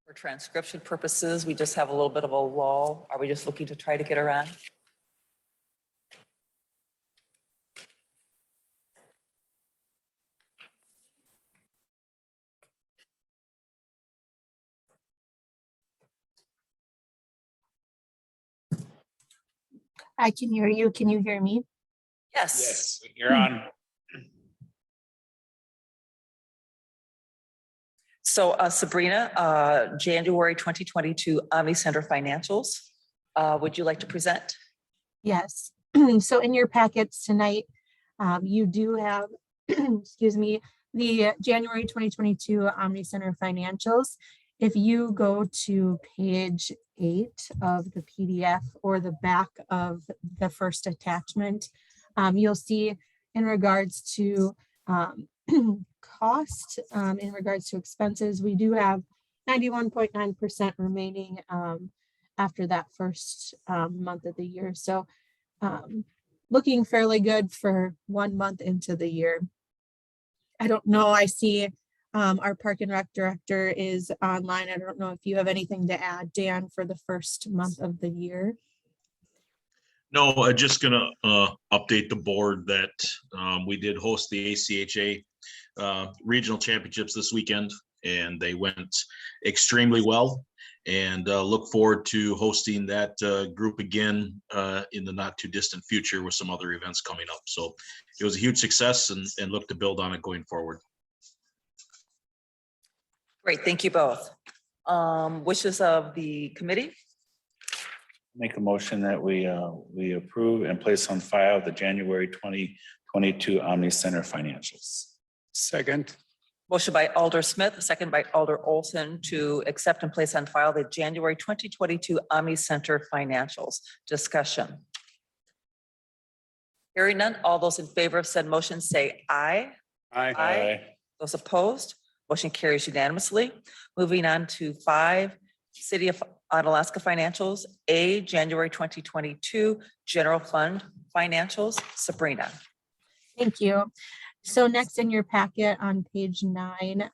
For transcription purposes, we just have a little bit of a lull. Are we just looking to try to get around? I can hear you. Can you hear me? Yes. Yes, you're on. So Sabrina, January 2022 Omni Center financials. Would you like to present? Yes. So in your packets tonight, you do have, excuse me, the January 2022 Omni Center financials. If you go to page 8 of the PDF or the back of the first attachment, you'll see in regards to cost, in regards to expenses, we do have 91.9% remaining after that first month of the year. So looking fairly good for 1 month into the year. I don't know, I see our Park and Rec director is online. I don't know if you have anything to add, Dan, for the first month of the year. No, I'm just gonna update the board that we did host the ACHA regional championships this weekend, and they went extremely well. And look forward to hosting that group again in the not too distant future with some other events coming up. So it was a huge success, and look to build on it going forward. Great, thank you both. Wishes of the committee? Make a motion that we approve and place on file the January 2022 Omni Center financials. Second. Motion by Alder Smith, second by Alder Olson to accept and place on file the January 2022 Omni Center financials. Discussion. Hearing none, all those in favor of said motion say aye. Aye. Those opposed, motion carries unanimously. Moving on to 5, City of Onalaska financials, A, January 2022 General Fund financials. Sabrina. Thank you. So next in your packet on page 9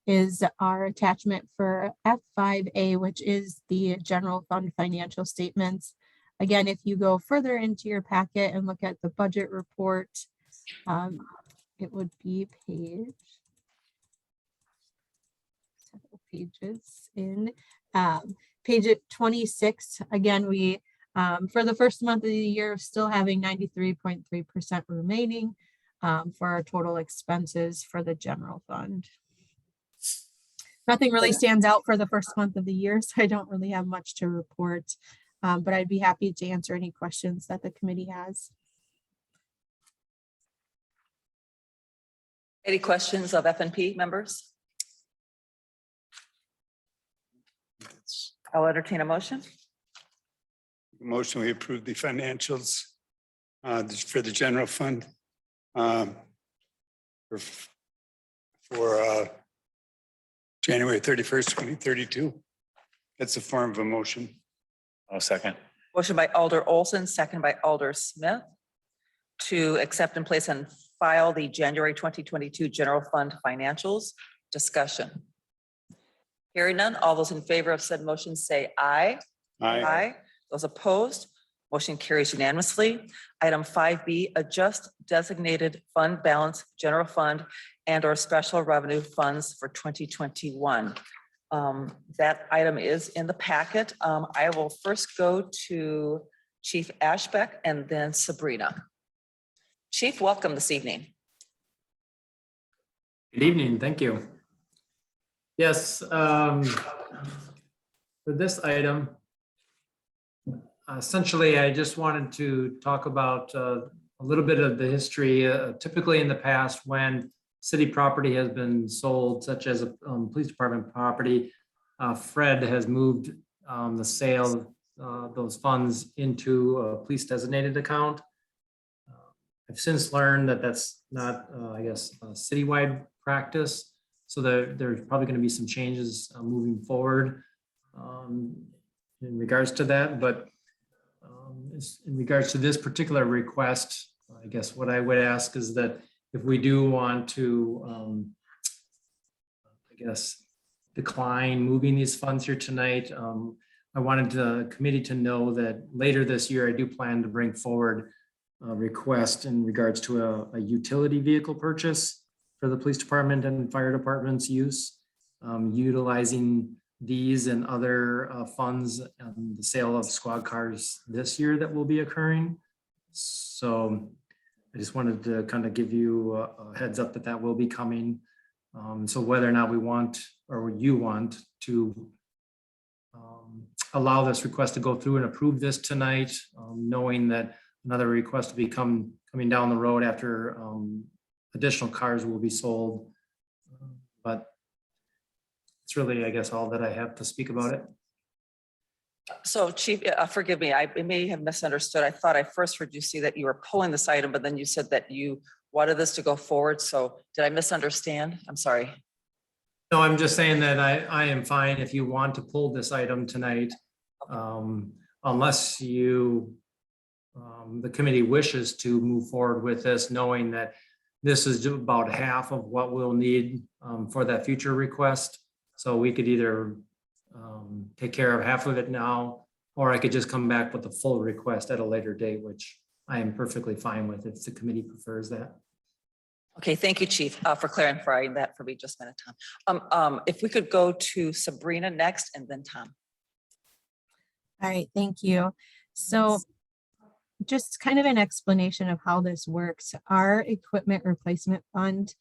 is our attachment for F5A, which is the general fund financial statements. Again, if you go further into your packet and look at the budget report, it would be several pages in page 26. Again, we for the first month of the year, still having 93.3% remaining for our total expenses for the general fund. Nothing really stands out for the first month of the year, so I don't really have much to report, but I'd be happy to answer any questions that the committee has. Any questions of FNP members? I'll entertain a motion. Motion, we approve the financials for the general fund for January 31st, 2032. That's a form of a motion. I'll second. Motion by Alder Olson, second by Alder Smith to accept and place on file the January 2022 General Fund financials. Discussion. Hearing none, all those in favor of said motion say aye. Aye. Those opposed, motion carries unanimously. Item 5B, adjust designated fund balance, general fund and or special revenue funds for 2021. That item is in the packet. I will first go to Chief Ashbeck and then Sabrina. Chief, welcome this evening. Good evening, thank you. Yes, for this item, essentially, I just wanted to talk about a little bit of the history. Typically in the past, when city property has been sold, such as a police department property, Fred has moved the sale of those funds into a police designated account. I've since learned that that's not, I guess, a citywide practice. So there's probably going to be some changes moving forward in regards to that. But in regards to this particular request, I guess what I would ask is that if we do want to, I guess, decline moving these funds here tonight. I wanted the committee to know that later this year, I do plan to bring forward a request in regards to a utility vehicle purchase for the police department and fire department's use, utilizing these and other funds, the sale of squad cars this year that will be occurring. So I just wanted to kind of give you a heads up that that will be coming. So whether or not we want, or you want to allow this request to go through and approve this tonight, knowing that another request will be coming down the road after additional cars will be sold. But it's really, I guess, all that I have to speak about it. So Chief, forgive me, I may have misunderstood. I thought I first heard you say that you were pulling this item, but then you said that you wanted this to go forward. So did I misunderstand? I'm sorry. No, I'm just saying that I am fine if you want to pull this item tonight. Unless you, the committee wishes to move forward with this, knowing that this is about half of what we'll need for that future request. So we could either take care of half of it now, or I could just come back with the full request at a later date, which I am perfectly fine with if the committee prefers that. Okay, thank you, Chief, for clarifying that for me just a minute, Tom. If we could go to Sabrina next and then Tom. All right, thank you. So just kind of an explanation of how this works. Our equipment replacement fund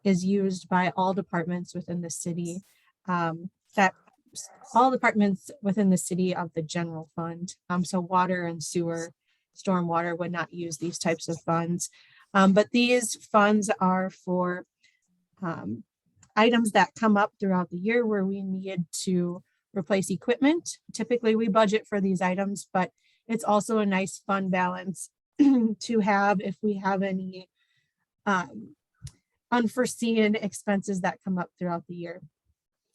is used by all departments within the city. All departments within the city of the general fund. So water and sewer, stormwater would not use these types of funds. But these funds are for items that come up throughout the year where we need to replace equipment. Typically, we budget for these items, but it's also a nice fund balance to have if we have any unforeseen expenses that come up throughout the year.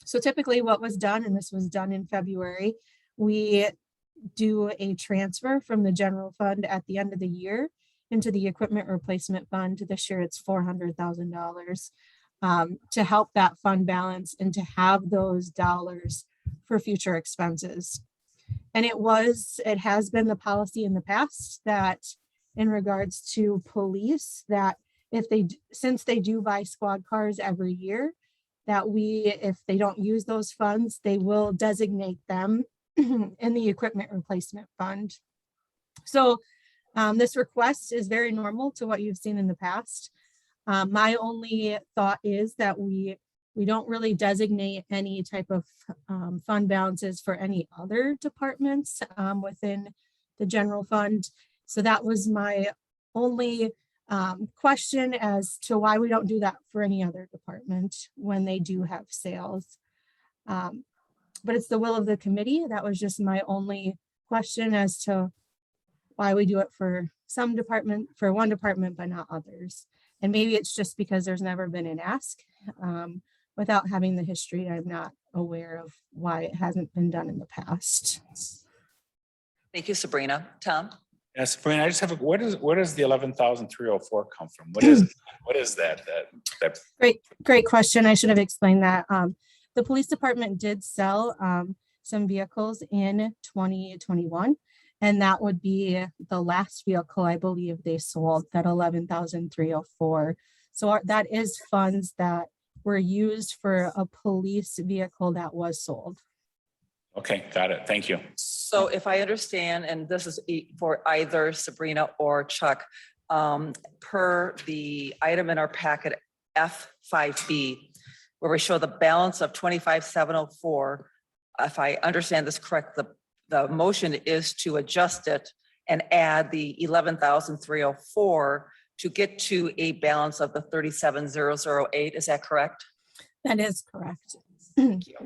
So typically what was done, and this was done in February, we do a transfer from the general fund at the end of the year into the equipment replacement fund. This year it's $400,000 to help that fund balance and to have those dollars for future expenses. And it has been the policy in the past that in regards to police, that since they do buy squad cars every year, that if they don't use those funds, they will designate them in the equipment replacement fund. So this request is very normal to what you've seen in the past. My only thought is that we don't really designate any type of fund balances for any other departments within the general fund. So that was my only question as to why we don't do that for any other department when they do have sales. But it's the will of the committee. That was just my only question as to why we do it for one department, but not others. And maybe it's just because there's never been an ask. Without having the history, I'm not aware of why it hasn't been done in the past. Thank you, Sabrina. Tom? Yes, Sabrina, I just have, where does the 11,304 come from? What is that? Great question. I should have explained that. The police department did sell some vehicles in 2021, and that would be the last vehicle I believe they sold, that 11,304. So that is funds that were used for a police vehicle that was sold. Okay, got it. Thank you. So if I understand, and this is for either Sabrina or Chuck, per the item in our packet F5B, where we show the balance of 25,704, if I understand this correct, the motion is to adjust it and add the 11,304 to get to a balance of the 37,008. Is that correct? That is correct. Thank you.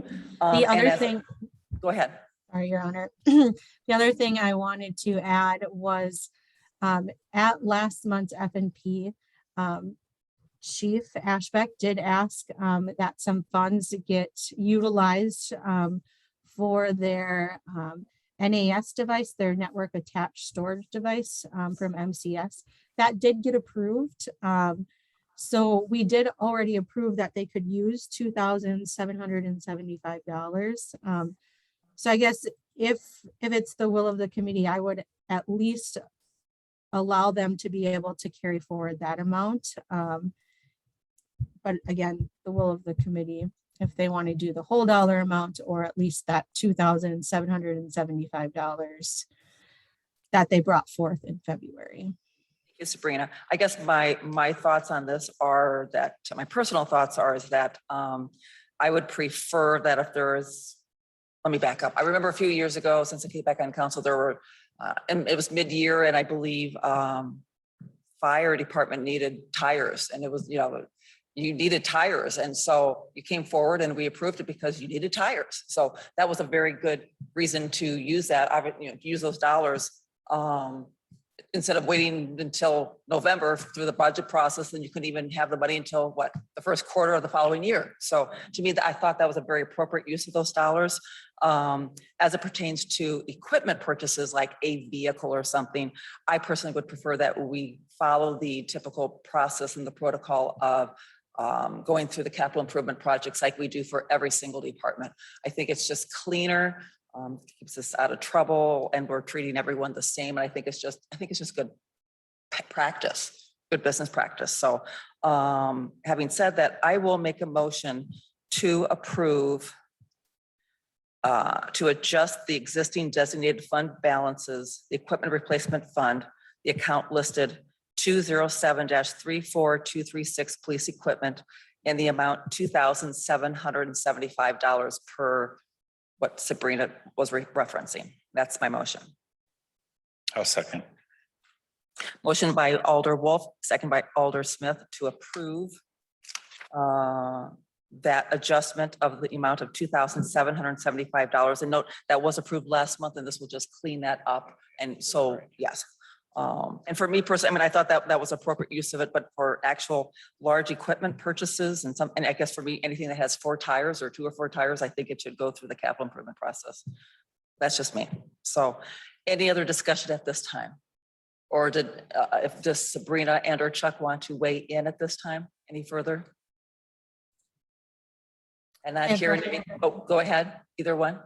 The other thing, Go ahead. sorry, Your Honor. The other thing I wanted to add was at last month's F&P, Chief Ashbeck did ask that some funds get utilized for their NAS device, their network attached storage device from MCS. That did get approved. So we did already approve that they could use $2,775. So I guess if it's the will of the committee, I would at least allow them to be able to carry forward that amount. But again, the will of the committee, if they want to do the whole dollar amount or at least that $2,775 that they brought forth in February. Thank you, Sabrina. I guess my thoughts on this are that, my personal thoughts are is that I would prefer that if there is, let me back up. I remember a few years ago, since I came back on council, there were, and it was mid-year, and I believe fire department needed tires, and it was, you needed tires. And so you came forward and we approved it because you needed tires. So that was a very good reason to use that, use those dollars. Instead of waiting until November through the budget process, then you couldn't even have the money until what, the first quarter of the following year. So to me, I thought that was a very appropriate use of those dollars. As it pertains to equipment purchases like a vehicle or something, I personally would prefer that we follow the typical process and the protocol of going through the capital improvement projects like we do for every single department. I think it's just cleaner. Keeps us out of trouble, and we're treating everyone the same. And I think it's just good practice, good business practice. So having said that, I will make a motion to approve, to adjust the existing designated fund balances, the equipment replacement fund, the account listed 207-34236 police equipment, and the amount $2,775 per what Sabrina was referencing. That's my motion. I'll second. Motion by Alder Wolf, second by Alder Smith to approve that adjustment of the amount of $2,775. And note that was approved last month, and this will just clean that up. And so, yes. And for me personally, I thought that was appropriate use of it, but for actual large equipment purchases and I guess for me, anything that has 4 tires or 2 or 4 tires, I think it should go through the capital improvement process. That's just me. So any other discussion at this time? Or does Sabrina and or Chuck want to weigh in at this time? Any further? And not hearing, go ahead, either one.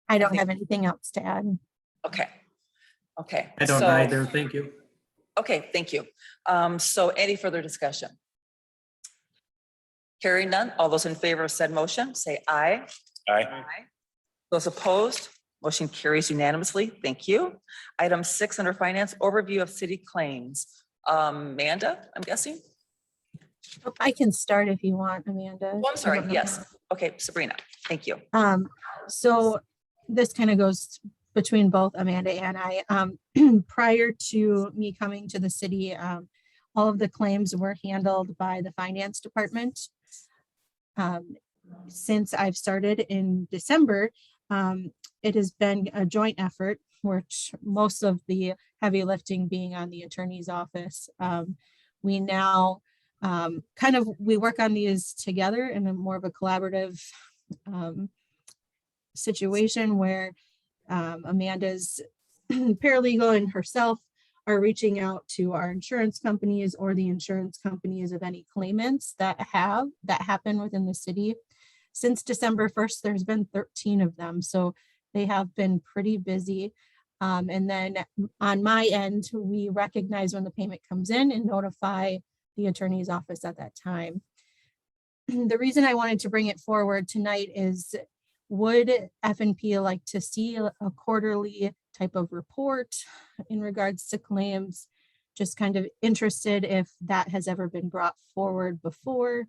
I don't have anything else to add. Okay. I don't So- either. Thank you. Okay, thank you. So any further discussion? Hearing none, all those in favor of said motion, say aye. Aye. Those opposed, motion carries unanimously. Thank you. Item 6 under finance, overview of city claims. Amanda, I'm guessing? I can start if you want, Amanda. Oh, I'm sorry, I don't know. yes. Okay, Sabrina, thank you. So this kind of goes between both Amanda and I. Prior to me coming to the city, all of the claims were handled by the finance department. Since I've started in December, it has been a joint effort, which most of the heavy lifting being on the attorney's office. We now we work on these together in a more of a collaborative situation where Amanda's paralegal and herself are reaching out to our insurance companies or the insurance companies of any claimants that happen within the city. Since December 1st, there's been 13 of them. So they have been pretty busy. And then on my end, we recognize when the payment comes in and notify the attorney's office at that time. The reason I wanted to bring it forward tonight is, would F&P like to see a quarterly type of report in regards to claims? Just kind of interested if that has ever been brought forward before.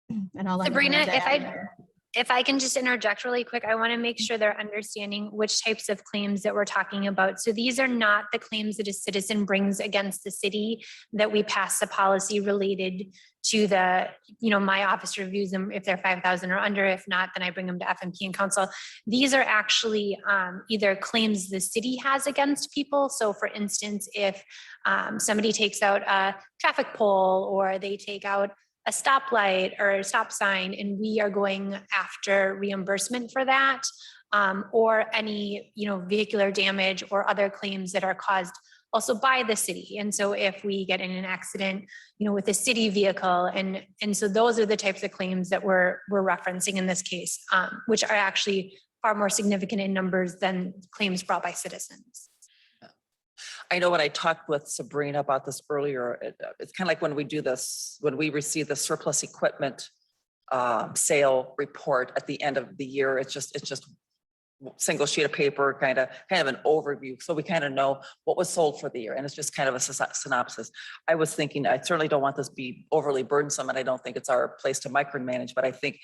And I'll let Sabrina, Amanda add. if I can just interject really quick, I want to make sure they're understanding which types of claims that we're talking about. So these are not the claims that a citizen brings against the city that we pass a policy related to the, my office reviews them if they're 5,000 or under. If not, then I bring them to F&P and council. These are actually either claims the city has against people. So for instance, if somebody takes out a traffic pole or they take out a stoplight or a stop sign, and we are going after reimbursement for that, or any, vehicular damage or other claims that are caused also by the city. And so if we get in an accident, with a city vehicle, and so those are the types of claims that we're referencing in this case, which are actually far more significant in numbers than claims brought by citizens. I know when I talked with Sabrina about this earlier, it's kind of like when we do this, when we receive the surplus equipment sale report at the end of the year, it's just single sheet of paper, kind of an overview. So we kind of know what was sold for the year. And it's just kind of a synopsis. I was thinking, I certainly don't want this to be overly burdensome, and I don't think it's our place to micromanage, but I think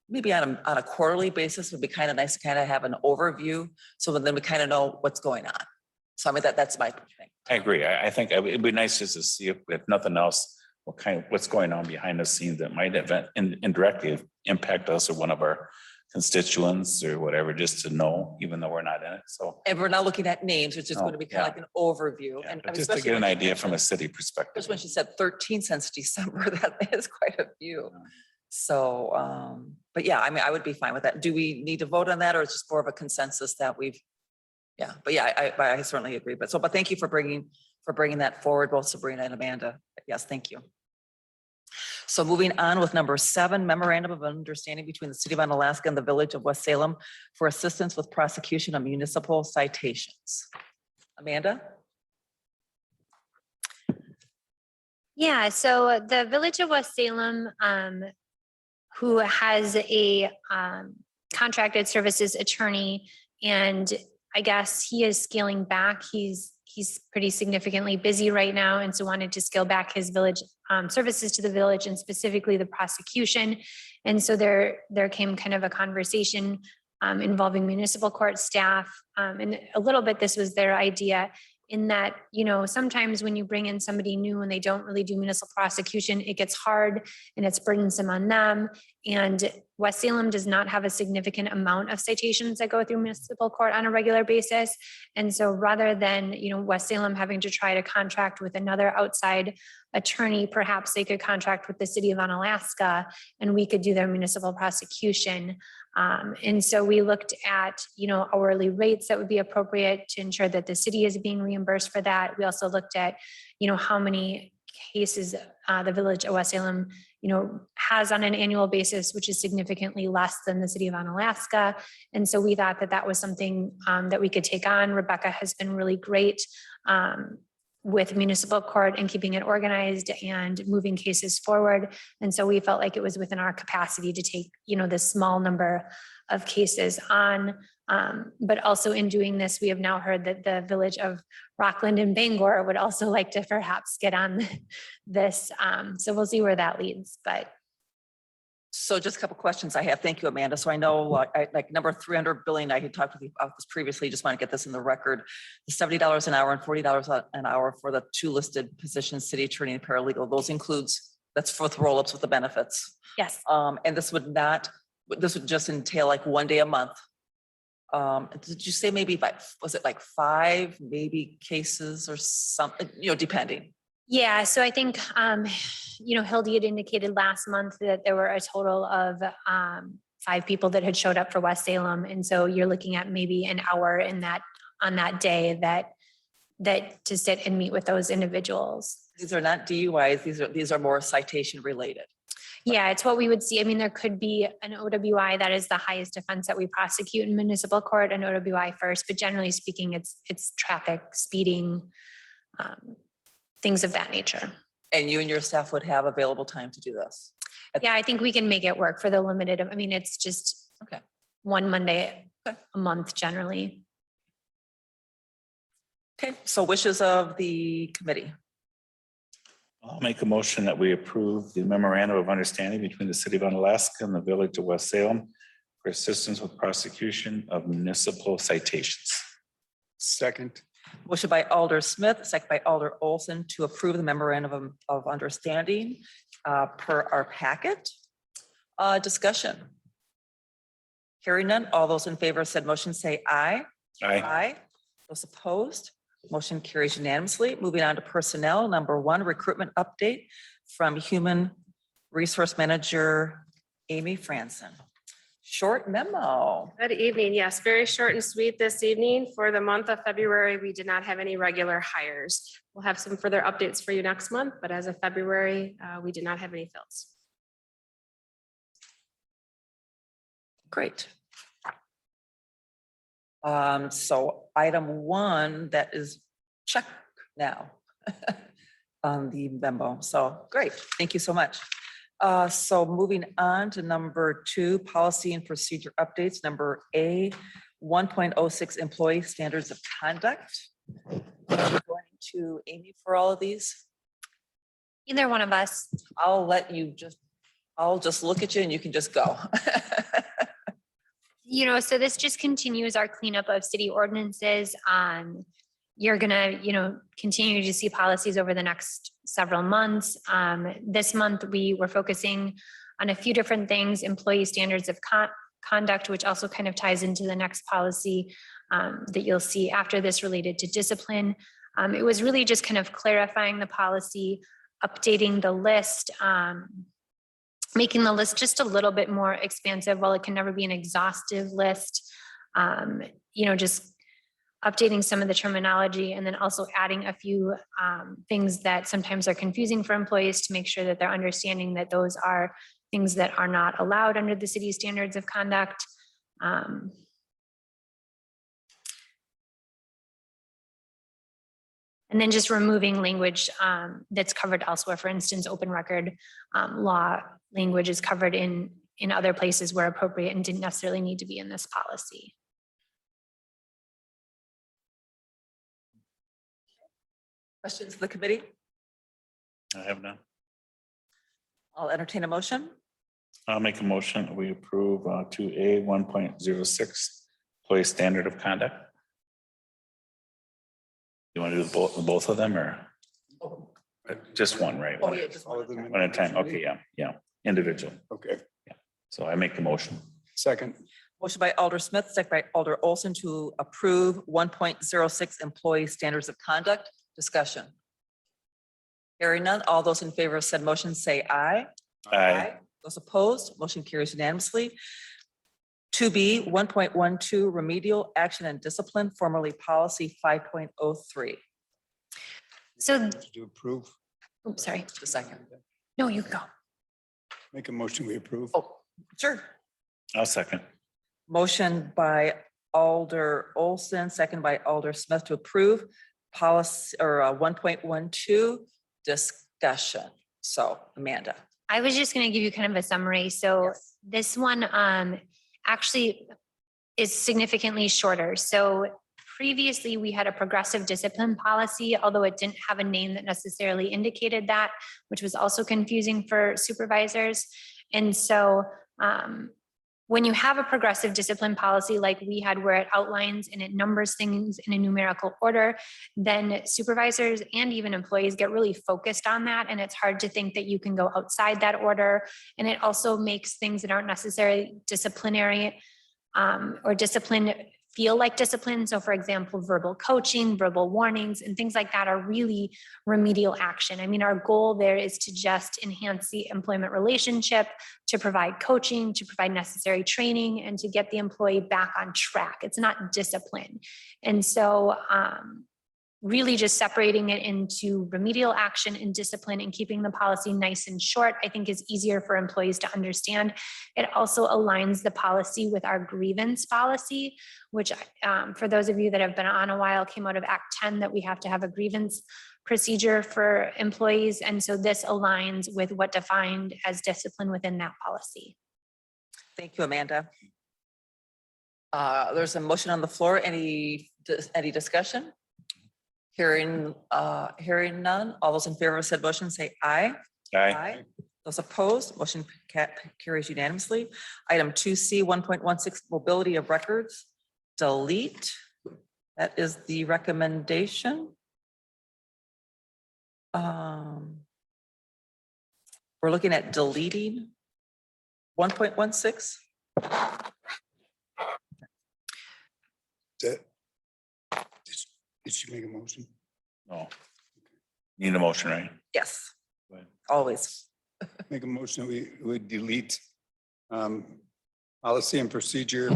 maybe on a quarterly basis would be kind of nice to kind of have an overview. So then we kind of know what's going on. So I mean, that's my thing. I agree. I think it'd be nice just to see if nothing else, what's going on behind the scenes that might indirectly impact us or one of our constituents or whatever, just to know, even though we're not in it. So. And we're not looking at names, it's just going to be kind of like an overview. Yeah, And but I mean, just to especially get an when you idea from a mentioned- city perspective. Just when she said 13 since December, that is quite a few. So, but yeah, I mean, I would be fine with that. Do we need to vote on that, or is it just more of a consensus that we've? Yeah, but yeah, I certainly agree. But thank you for bringing that forward, both Sabrina and Amanda. Yes, thank you. So moving on with number 7, memorandum of understanding between the city of Onalaska and the village of West Salem for assistance with prosecution of municipal citations. Amanda? Yeah, so the Village of West Salem, who has a contracted services attorney, and I guess he is scaling back. He's pretty significantly busy right now, and so wanted to scale back his village services to the village, and specifically the prosecution. And so there came kind of a conversation involving municipal court staff, and a little bit this was their idea, in that, sometimes when you bring in somebody new and they don't really do municipal prosecution, it gets hard and it's burdensome on them. And West Salem does not have a significant amount of citations that go through municipal court on a regular basis. And so rather than, West Salem having to try to contract with another outside attorney, perhaps they could contract with the city of Onalaska and we could do their municipal prosecution. And so we looked at, hourly rates that would be appropriate to ensure that the city is being reimbursed for that. We also looked at, how many cases the village of West Salem, has on an annual basis, which is significantly less than the city of Onalaska. And so we thought that was something that we could take on. Rebecca has been really great with municipal court and keeping it organized and moving cases forward. And so we felt like it was within our capacity to take, this small number of cases on. But also in doing this, we have now heard that the village of Rockland and Bangor would also like to perhaps get on this. So we'll see where that leads, but. So just a couple questions I have. Thank you, Amanda. So I know like number 300 billing, I had talked with you about this previously. Just want to get this in the record. The $70 an hour and $40 an hour for the 2 listed positions, city attorney and paralegal, those includes, that's for the roll-ups with the benefits. Yes. And this would just entail like 1 day a month. Did you say maybe was it like 5 maybe cases or something, depending? Yeah, so I think, Hildy had indicated last month that there were a total of 5 people that had showed up for West Salem. And so you're looking at maybe an hour on that day that to sit and meet with those individuals. These are not DUIs. These are more citation related. Yeah, it's what we would see. I mean, there could be an OWI, that is the highest offense that we prosecute in municipal court, an OWI first, but generally speaking, it's traffic, speeding, things of that nature. And you and your staff would have available time to do this? Yeah, I think we can make it work for the limited, it's just Okay. 1 Monday Okay. a month generally. Okay, so wishes of the committee. I'll make a motion that we approve the memorandum of understanding between the city of Onalaska and the village of West Salem for assistance with prosecution of municipal citations. Second. Motion by Alder Smith, second by Alder Olson to approve the memorandum of understanding per our packet. Discussion. Hearing none, all those in favor of said motion say aye. Aye. Those opposed, motion carries unanimously. Moving on to personnel, number 1, recruitment update from Human Resource Manager Amy Franson. short memo. Good evening. Yes, very short and sweet this evening. For the month of February, we did not have any regular hires. We'll have some further updates for you next month, but as of February, we did not have any fills. Great. So item 1, that is check now on the memo. So great. Thank you so much. So moving on to number 2, policy and procedure updates, number A, 1.06 employee standards of conduct. Going to Amy for all of these. Either one of us. I'll just look at you and you can just go. So this just continues our cleanup of city ordinances. You're gonna, continue to see policies over the next several months. This month, we were focusing on a few different things, employee standards of conduct, which also kind of ties into the next policy that you'll see after this related to discipline. It was really just kind of clarifying the policy, updating the list, making the list just a little bit more expansive. While it can never be an exhaustive list, just updating some of the terminology, and then also adding a few things that sometimes are confusing for employees to make sure that they're understanding that those are things that are not allowed under the city standards of conduct. And then just removing language that's covered elsewhere. For instance, open record law language is covered in other places where appropriate and didn't necessarily need to be in this policy. Questions of the committee? I have none. I'll entertain a motion. I'll make a motion that we approve 2A 1.06 employee standard of conduct. You want to do both of them or just one, right? Oh, yeah, just All of them One at a time. Okay, yeah, individual. Okay, So I make the motion. second, Motion by Alder Smith, second by Alder Olson to approve 1.06 employee standards of conduct. Discussion. Hearing none, all those in favor of said motion say aye. Aye. Those opposed, motion carries unanimously. 2B, 1.12 remedial action and discipline, formerly policy 5.03. So, to approve, oops, sorry. The second. No, you go. make a motion, we approve. Oh, sure. I'll second. Motion by Alder Olson, second by Alder Smith to approve policy or 1.12 discussion. So Amanda. I was just going to give you kind of a summary. So Yes. this one actually is significantly shorter. So previously we had a progressive discipline policy, although it didn't have a name that necessarily indicated that, which was also confusing for supervisors. And so when you have a progressive discipline policy like we had, where it outlines and it numbers things in a numerical order, then supervisors and even employees get really focused on that. And it's hard to think that you can go outside that order. And it also makes things that aren't necessarily disciplinary or discipline feel like discipline. So for example, verbal coaching, verbal warnings, and things like that are really remedial action. I mean, our goal there is to just enhance the employment relationship, to provide coaching, to provide necessary training, and to get the employee back on track. It's not discipline. And so really just separating it into remedial action and discipline and keeping the policy nice and short, I think is easier for employees to understand. It also aligns the policy with our grievance policy, which for those of you that have been on a while, came out of Act 10, that we have to have a grievance procedure for employees. And so this aligns with what defined as discipline within that policy. Thank you, Amanda. There's a motion on the floor. Any discussion? Hearing none. All those in favor of said motion say aye. Aye. Those opposed, motion carries unanimously. Item 2C, 1.16 mobility of records, delete. That is the recommendation. We're looking at deleting 1.16. Did she make a motion? No. Need a motion, right? Yes, Go ahead. always. Make a motion, we would delete Policy and procedure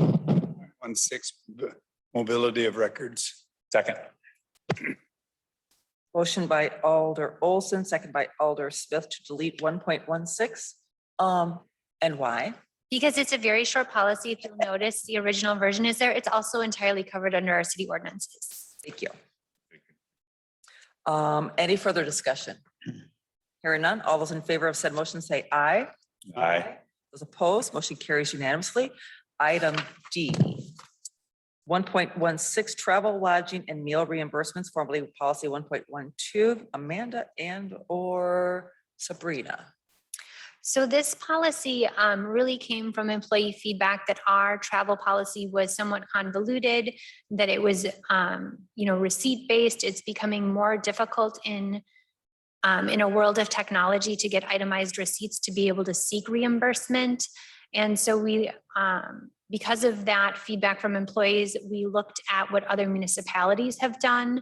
16, mobility of records. Second. Motion by Alder Olson, second by Alder Smith to delete 1.16. And why? Because it's a very short policy. If you'll notice, the original version is there. It's also entirely covered under our city ordinances. Thank you. Any further discussion? Hearing none, all those in favor of said motion say aye. Aye. Those opposed, motion carries unanimously. Item D. 1.16 travel, lodging and meal reimbursements, formerly policy 1.12. Amanda and or Sabrina. So this policy really came from employee feedback that our travel policy was somewhat convoluted, that it was, receipt-based. It's becoming more difficult in a world of technology to get itemized receipts to be able to seek reimbursement. And so we, because of that feedback from employees, we looked at what other municipalities have done.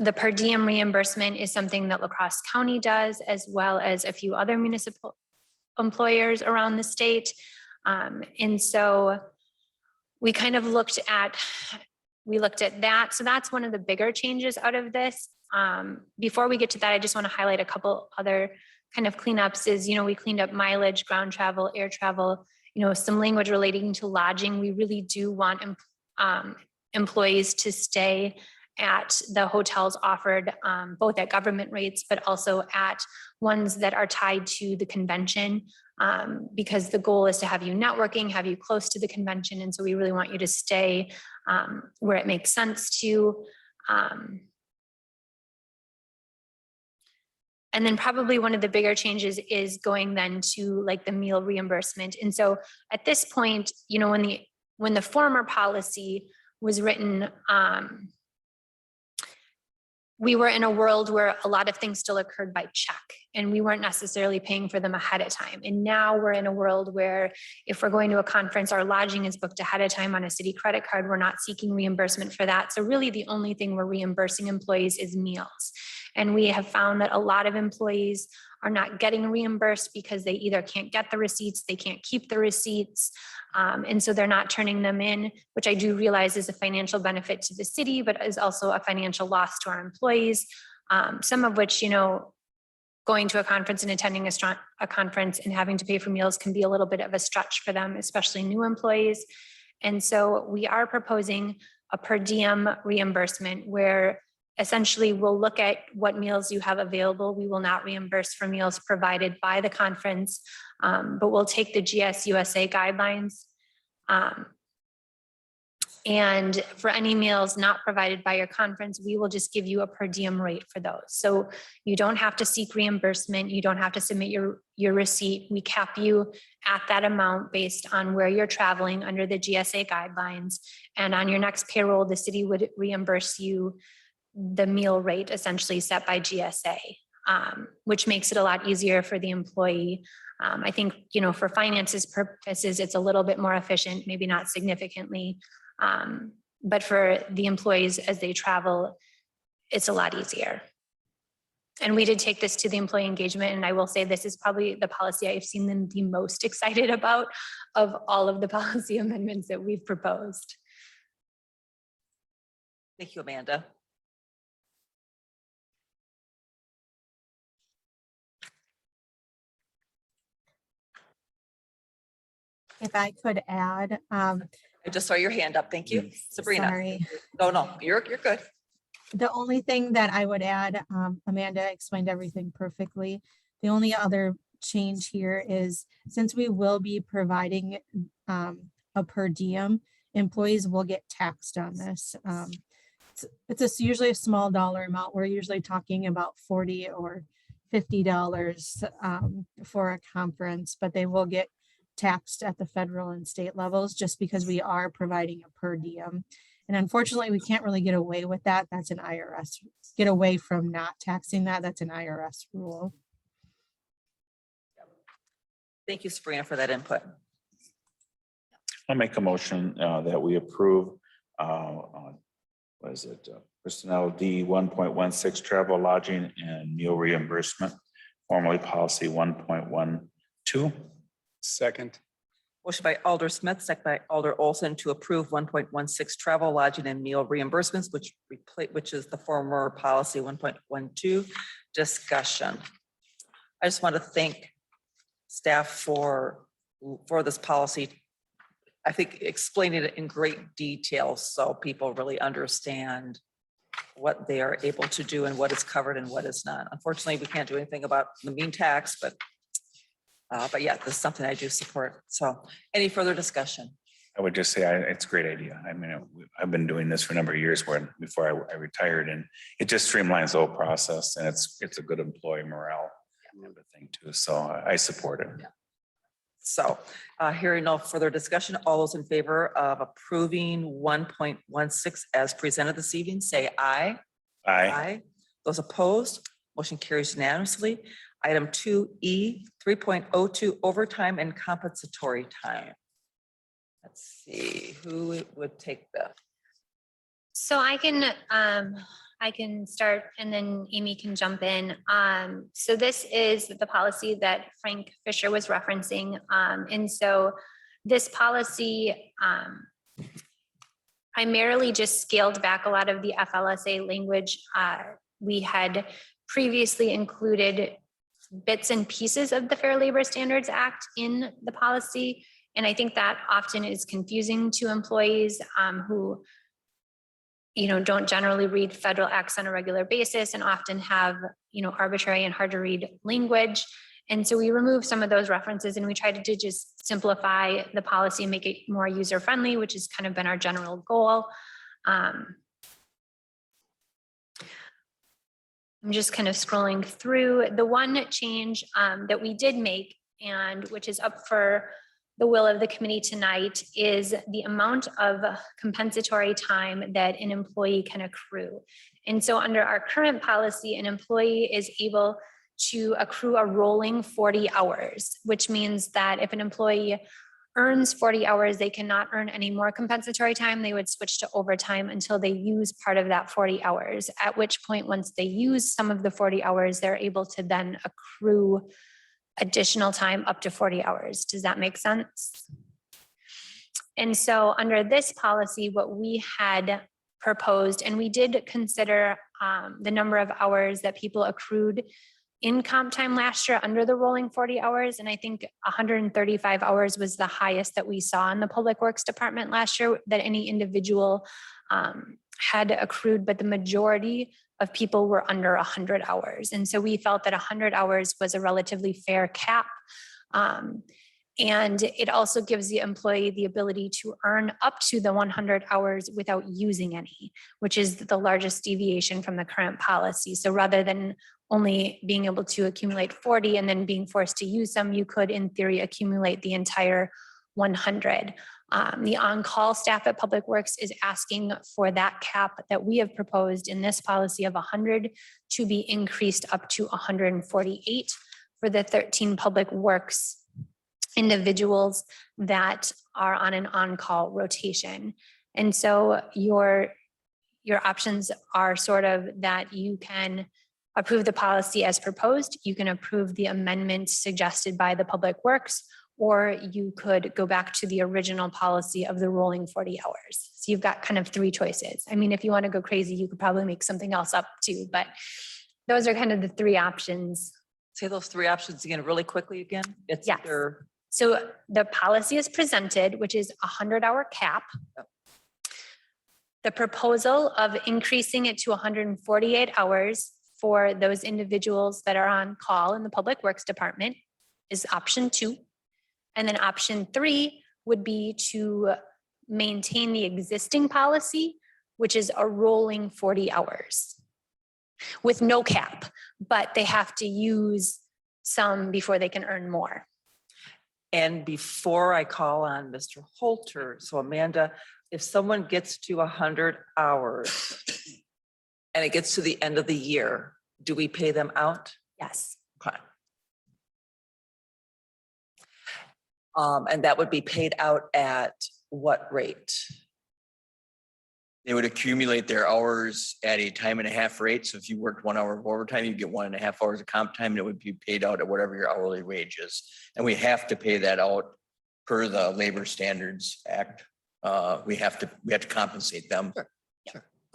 The per diem reimbursement is something that La Crosse County does, as well as a few other municipal employers around the state. And so we kind of looked at that. So that's one of the bigger changes out of this. Before we get to that, I just want to highlight a couple other kind of cleanups is, we cleaned up mileage, ground travel, air travel, some language relating to lodging. We really do want employees to stay at the hotels offered both at government rates, but also at ones that are tied to the convention, because the goal is to have you networking, have you close to the convention. And so we really want you to stay where it makes sense to. And then probably one of the bigger changes is going then to like the meal reimbursement. And so at this point, when the former policy was written, we were in a world where a lot of things still occurred by check and we weren't necessarily paying for them ahead of time. And now we're in a world where if we're going to a conference, our lodging is booked ahead of time on a city credit card, we're not seeking reimbursement for that. So really the only thing we're reimbursing employees is meals. And we have found that a lot of employees are not getting reimbursed because they either can't get the receipts, they can't keep the receipts. And so they're not turning them in, which I do realize is a financial benefit to the city, but is also a financial loss to our employees. Some of which, going to a conference and attending a conference and having to pay for meals can be a little bit of a stretch for them, especially new employees. And so we are proposing a per diem reimbursement where essentially we'll look at what meals you have available. We will not reimburse for meals provided by the conference, but we'll take the GSUSA guidelines. And for any meals not provided by your conference, we will just give you a per diem rate for those. So you don't have to seek reimbursement. You don't have to submit your receipt. We cap you at that amount based on where you're traveling under the GSA guidelines. And on your next payroll, the city would reimburse you the meal rate essentially set by GSA, which makes it a lot easier for the employee. I think, for finances purposes, it's a little bit more efficient, maybe not significantly, but for the employees as they travel, it's a lot easier. And we did take this to the employee engagement, and I will say this is probably the policy I've seen them the most excited about of all of the policy amendments that we've proposed. Thank you, Amanda. If I could add, I just saw your hand up. Thank you, Sabrina. sorry. No, you're good. The only thing that I would add, Amanda explained everything perfectly. The only other change here is since we will be providing a per diem, employees will get taxed on this. It's usually a small dollar amount. We're usually talking about $40 or $50 for a conference, but they will get taxed at the federal and state levels just because we are providing a per diem. And unfortunately, we can't really get away with that. That's an IRS, get away from not taxing that. That's an IRS rule. Thank you, Sabrina, for that input. I'll make a motion that we approve, personnel D 1.16 travel, lodging and meal reimbursement, formerly policy 1.12. Second. Motion by Alder Smith, second by Alder Olson to approve 1.16 travel, lodging and meal reimbursements, which is the former policy 1.12. Discussion. I just want to thank staff for this policy. I think explaining it in great detail so people really understand what they are able to do and what is covered and what is not. Unfortunately, we can't do anything about the mean tax, but yeah, this is something I do support. So any further discussion? I would just say it's a great idea. I mean, I've been doing this for a number of years before I retired, and it just streamlines the whole process, and it's a good employee morale type of thing too. So I support it. So hearing no further discussion, all those in favor of approving 1.16 as presented this evening, say aye. Aye. Those opposed, motion carries unanimously. Item 2E, 3.02 overtime and compensatory time. Let's see, who would take that? So I can start and then Amy can jump in. So this is the policy that Frank Fisher was referencing. And so this policy primarily just scaled back a lot of the FLSA language. We had previously included bits and pieces of the Fair Labor Standards Act in the policy. And I think that often is confusing to employees who don't generally read federal acts on a regular basis and often have, arbitrary and hard to read language. And so we removed some of those references and we tried to just simplify the policy and make it more user friendly, which has kind of been our general goal. I'm just kind of scrolling through. The one change that we did make, and which is up for the will of the committee tonight, is the amount of compensatory time that an employee can accrue. And so under our current policy, an employee is able to accrue a rolling 40 hours, which means that if an employee earns 40 hours, they cannot earn any more compensatory time. They would switch to overtime until they use part of that 40 hours, at which point, once they use some of the 40 hours, they're able to then accrue additional time up to 40 hours. Does that make sense? And so under this policy, what we had proposed, and we did consider the number of hours that people accrued in comp time last year under the rolling 40 hours. And I think 135 hours was the highest that we saw in the Public Works Department last year that any individual had accrued, but the majority of people were under 100 hours. And so we felt that 100 hours was a relatively fair cap. And it also gives the employee the ability to earn up to the 100 hours without using any, which is the largest deviation from the current policy. So rather than only being able to accumulate 40 and then being forced to use them, you could in theory accumulate the entire 100. The on-call staff at Public Works is asking for that cap that we have proposed in this policy of 100 to be increased up to 148 for the 13 Public Works individuals that are on an on-call rotation. And so your options are sort of that you can approve the policy as proposed, you can approve the amendment suggested by the Public Works, or you could go back to the original policy of the rolling 40 hours. So you've got kind of three choices. I mean, if you want to go crazy, you could probably make something else up too, but those are kind of the three options. Say those three options again, really quickly again. It's Yes. either So the policy is presented, which is a 100-hour cap. The proposal of increasing it to 148 hours for those individuals that are on call in the Public Works Department is option 2. And then option 3 would be to maintain the existing policy, which is a rolling 40 hours with no cap, but they have to use some before they can earn more. And before I call on Mr. Holter, so Amanda, if someone gets to 100 hours and it gets to the end of the year, do we pay them out? Yes. Okay. And that would be paid out at what rate? They would accumulate their hours at a time and a half rate. So if you worked 1 hour of overtime, you get 1.5 hours of comp time, and it would be paid out at whatever your hourly wage is. And we have to pay that out per the Labor Standards Act. We have to compensate them.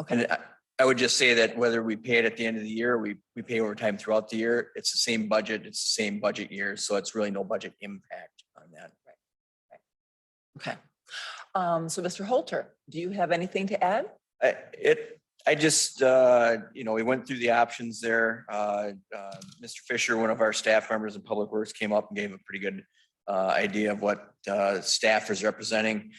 Okay, And I would just say that whether we pay it at the end of the year, we pay overtime throughout the year, it's the same budget, it's the same budget year, so it's really no budget impact on that. okay. So Mr. Holter, do you have anything to add? I just, we went through the options there. Mr. Fisher, one of our staff members in Public Works, came up and gave a pretty good idea of what staff is representing.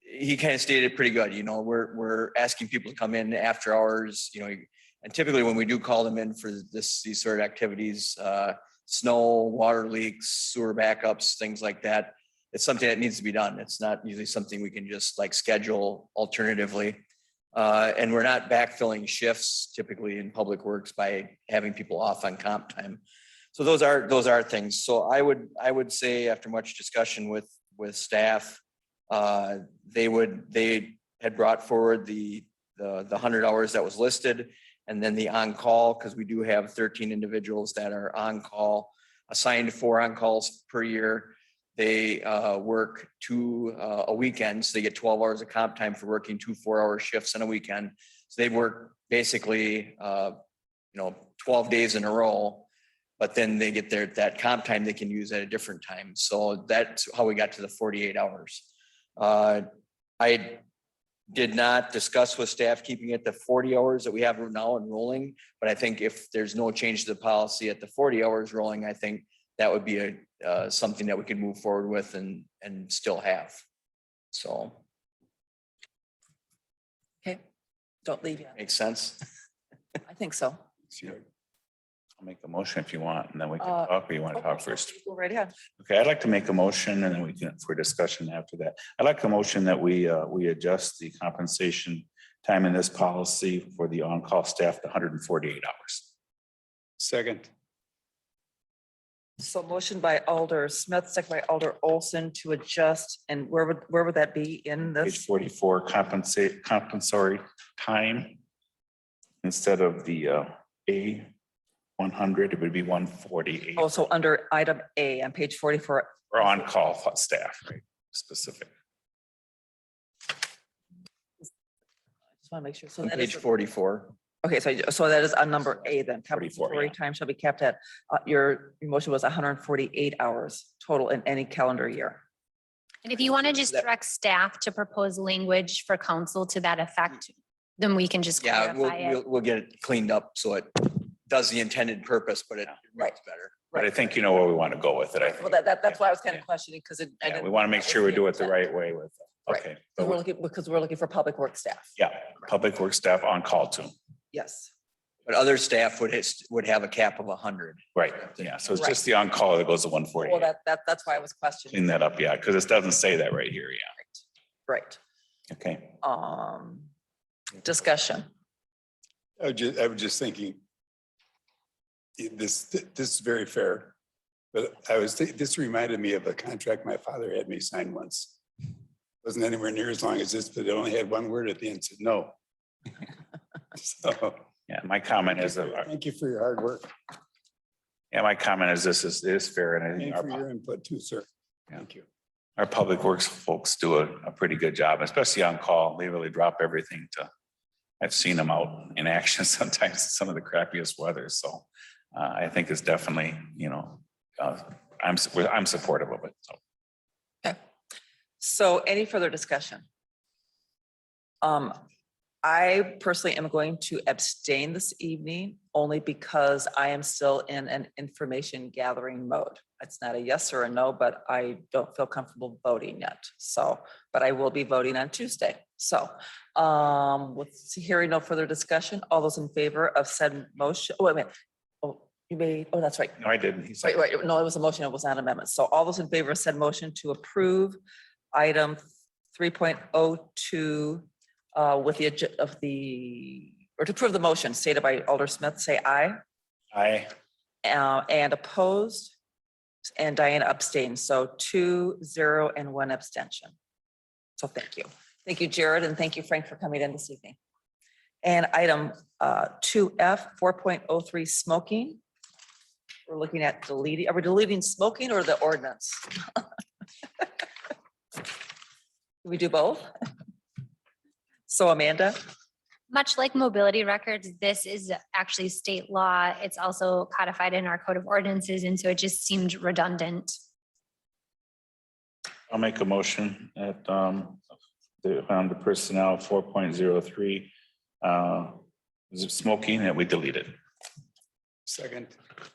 He kind of stated it pretty good, we're asking people to come in after hours, and typically when we do call them in for these sort of activities, snow, water leaks, sewer backups, things like that, it's something that needs to be done. It's not usually something we can just like schedule alternatively. And we're not backfilling shifts typically in Public Works by having people off on comp time. So those are things. So I would say after much discussion with staff, they had brought forward the 100 hours that was listed, and then the on-call, because we do have 13 individuals that are on call, assigned 4 on-calls per year. They work 2 a weekend, so they get 12 hours of comp time for working 2 4-hour shifts on a weekend. So they work basically 12 days in a row, but then they get that comp time they can use at a different time. So that's how we got to the 48 hours. I did not discuss with staff keeping it the 40 hours that we have now enrolling, but I think if there's no change to the policy at the 40 hours rolling, I think that would be something that we could move forward with and still have. So. Okay, don't leave yet. Makes sense. I think so. I'll make a motion if you want, and then we can talk, or you want to talk first? Go right ahead. Okay, I'd like to make a motion and then we can, for discussion after that. I'd like a motion that we adjust the compensation time in this policy for the on-call staff to 148 hours. Second. So motion by Alder Smith, second by Alder Olson to adjust, and where would that be in Page this? 44, compensatory time. Instead of the A 100, it would be 148 Also under item A on page 44. or on-call staff, right? Specific. Just want to make sure. So On that page is, 44. okay, so that is on number A then. 44, Compensatory yeah. time shall be kept at, your motion was 148 hours total in any calendar year. And if you want to just direct staff to propose language for council to that effect, then we can just Yeah, clarify it. we'll get it cleaned up so it does the intended purpose, but it reads better. But I think you know where we want to go with it. I Well, think. that's why I was kind of questioning, because it. I Yeah, didn't- we want to make sure we do it the right way with. Right. Okay. Because we're looking for public work staff. Yeah, public works staff on call too. Yes. But other staff would have a cap of 100. Right, yeah, so it's Right. just the on-call that goes to 148. Well, that's why I was questioning. Clean that up, yeah, because it doesn't say that right here, yeah. Right. Okay, Discussion. I was just thinking, this is very fair, but this reminded me of a contract my father had me sign once. Wasn't anywhere near as long as this, but it only had one word at the end, said no. So, yeah, my comment is, thank you for your hard work my comment is this is fair, and I think and for your input too, sir. Thank you. our public works folks do a pretty good job, especially on call. They really drop everything I've seen them out in action sometimes, in some of the crappiest weather, so I think it's definitely, I'm supportive of it, so. Okay. So any further discussion? I personally am going to abstain this evening only because I am still in an information gathering mode. It's not a yes or a no, but I don't feel comfortable voting yet. So, but I will be voting on Tuesday. So, with hearing no further discussion, all those in favor of said motion, wait a minute. Oh, you made, oh, that's right. No, I didn't. He's like, Wait, no, it was a motion, it was not an amendment. So all those in favor of said motion to approve item 3.02 with or to approve the motion stated by Alder Smith, say aye. I, And opposed, and Diana abstained. So 2, 0, and 1 abstention. So thank you. Thank you, Jared, and thank you, Frank, for coming in this evening. And item 2F, 4.03 smoking. We're looking at deleting, are we deleting smoking or the ordinance? Can we do both? So Amanda, Much like mobility records, this is actually state law. It's also codified in our code of ordinances, and so it just seemed redundant. I'll make a motion at the personnel 4.03, is it smoking, that we deleted. Second.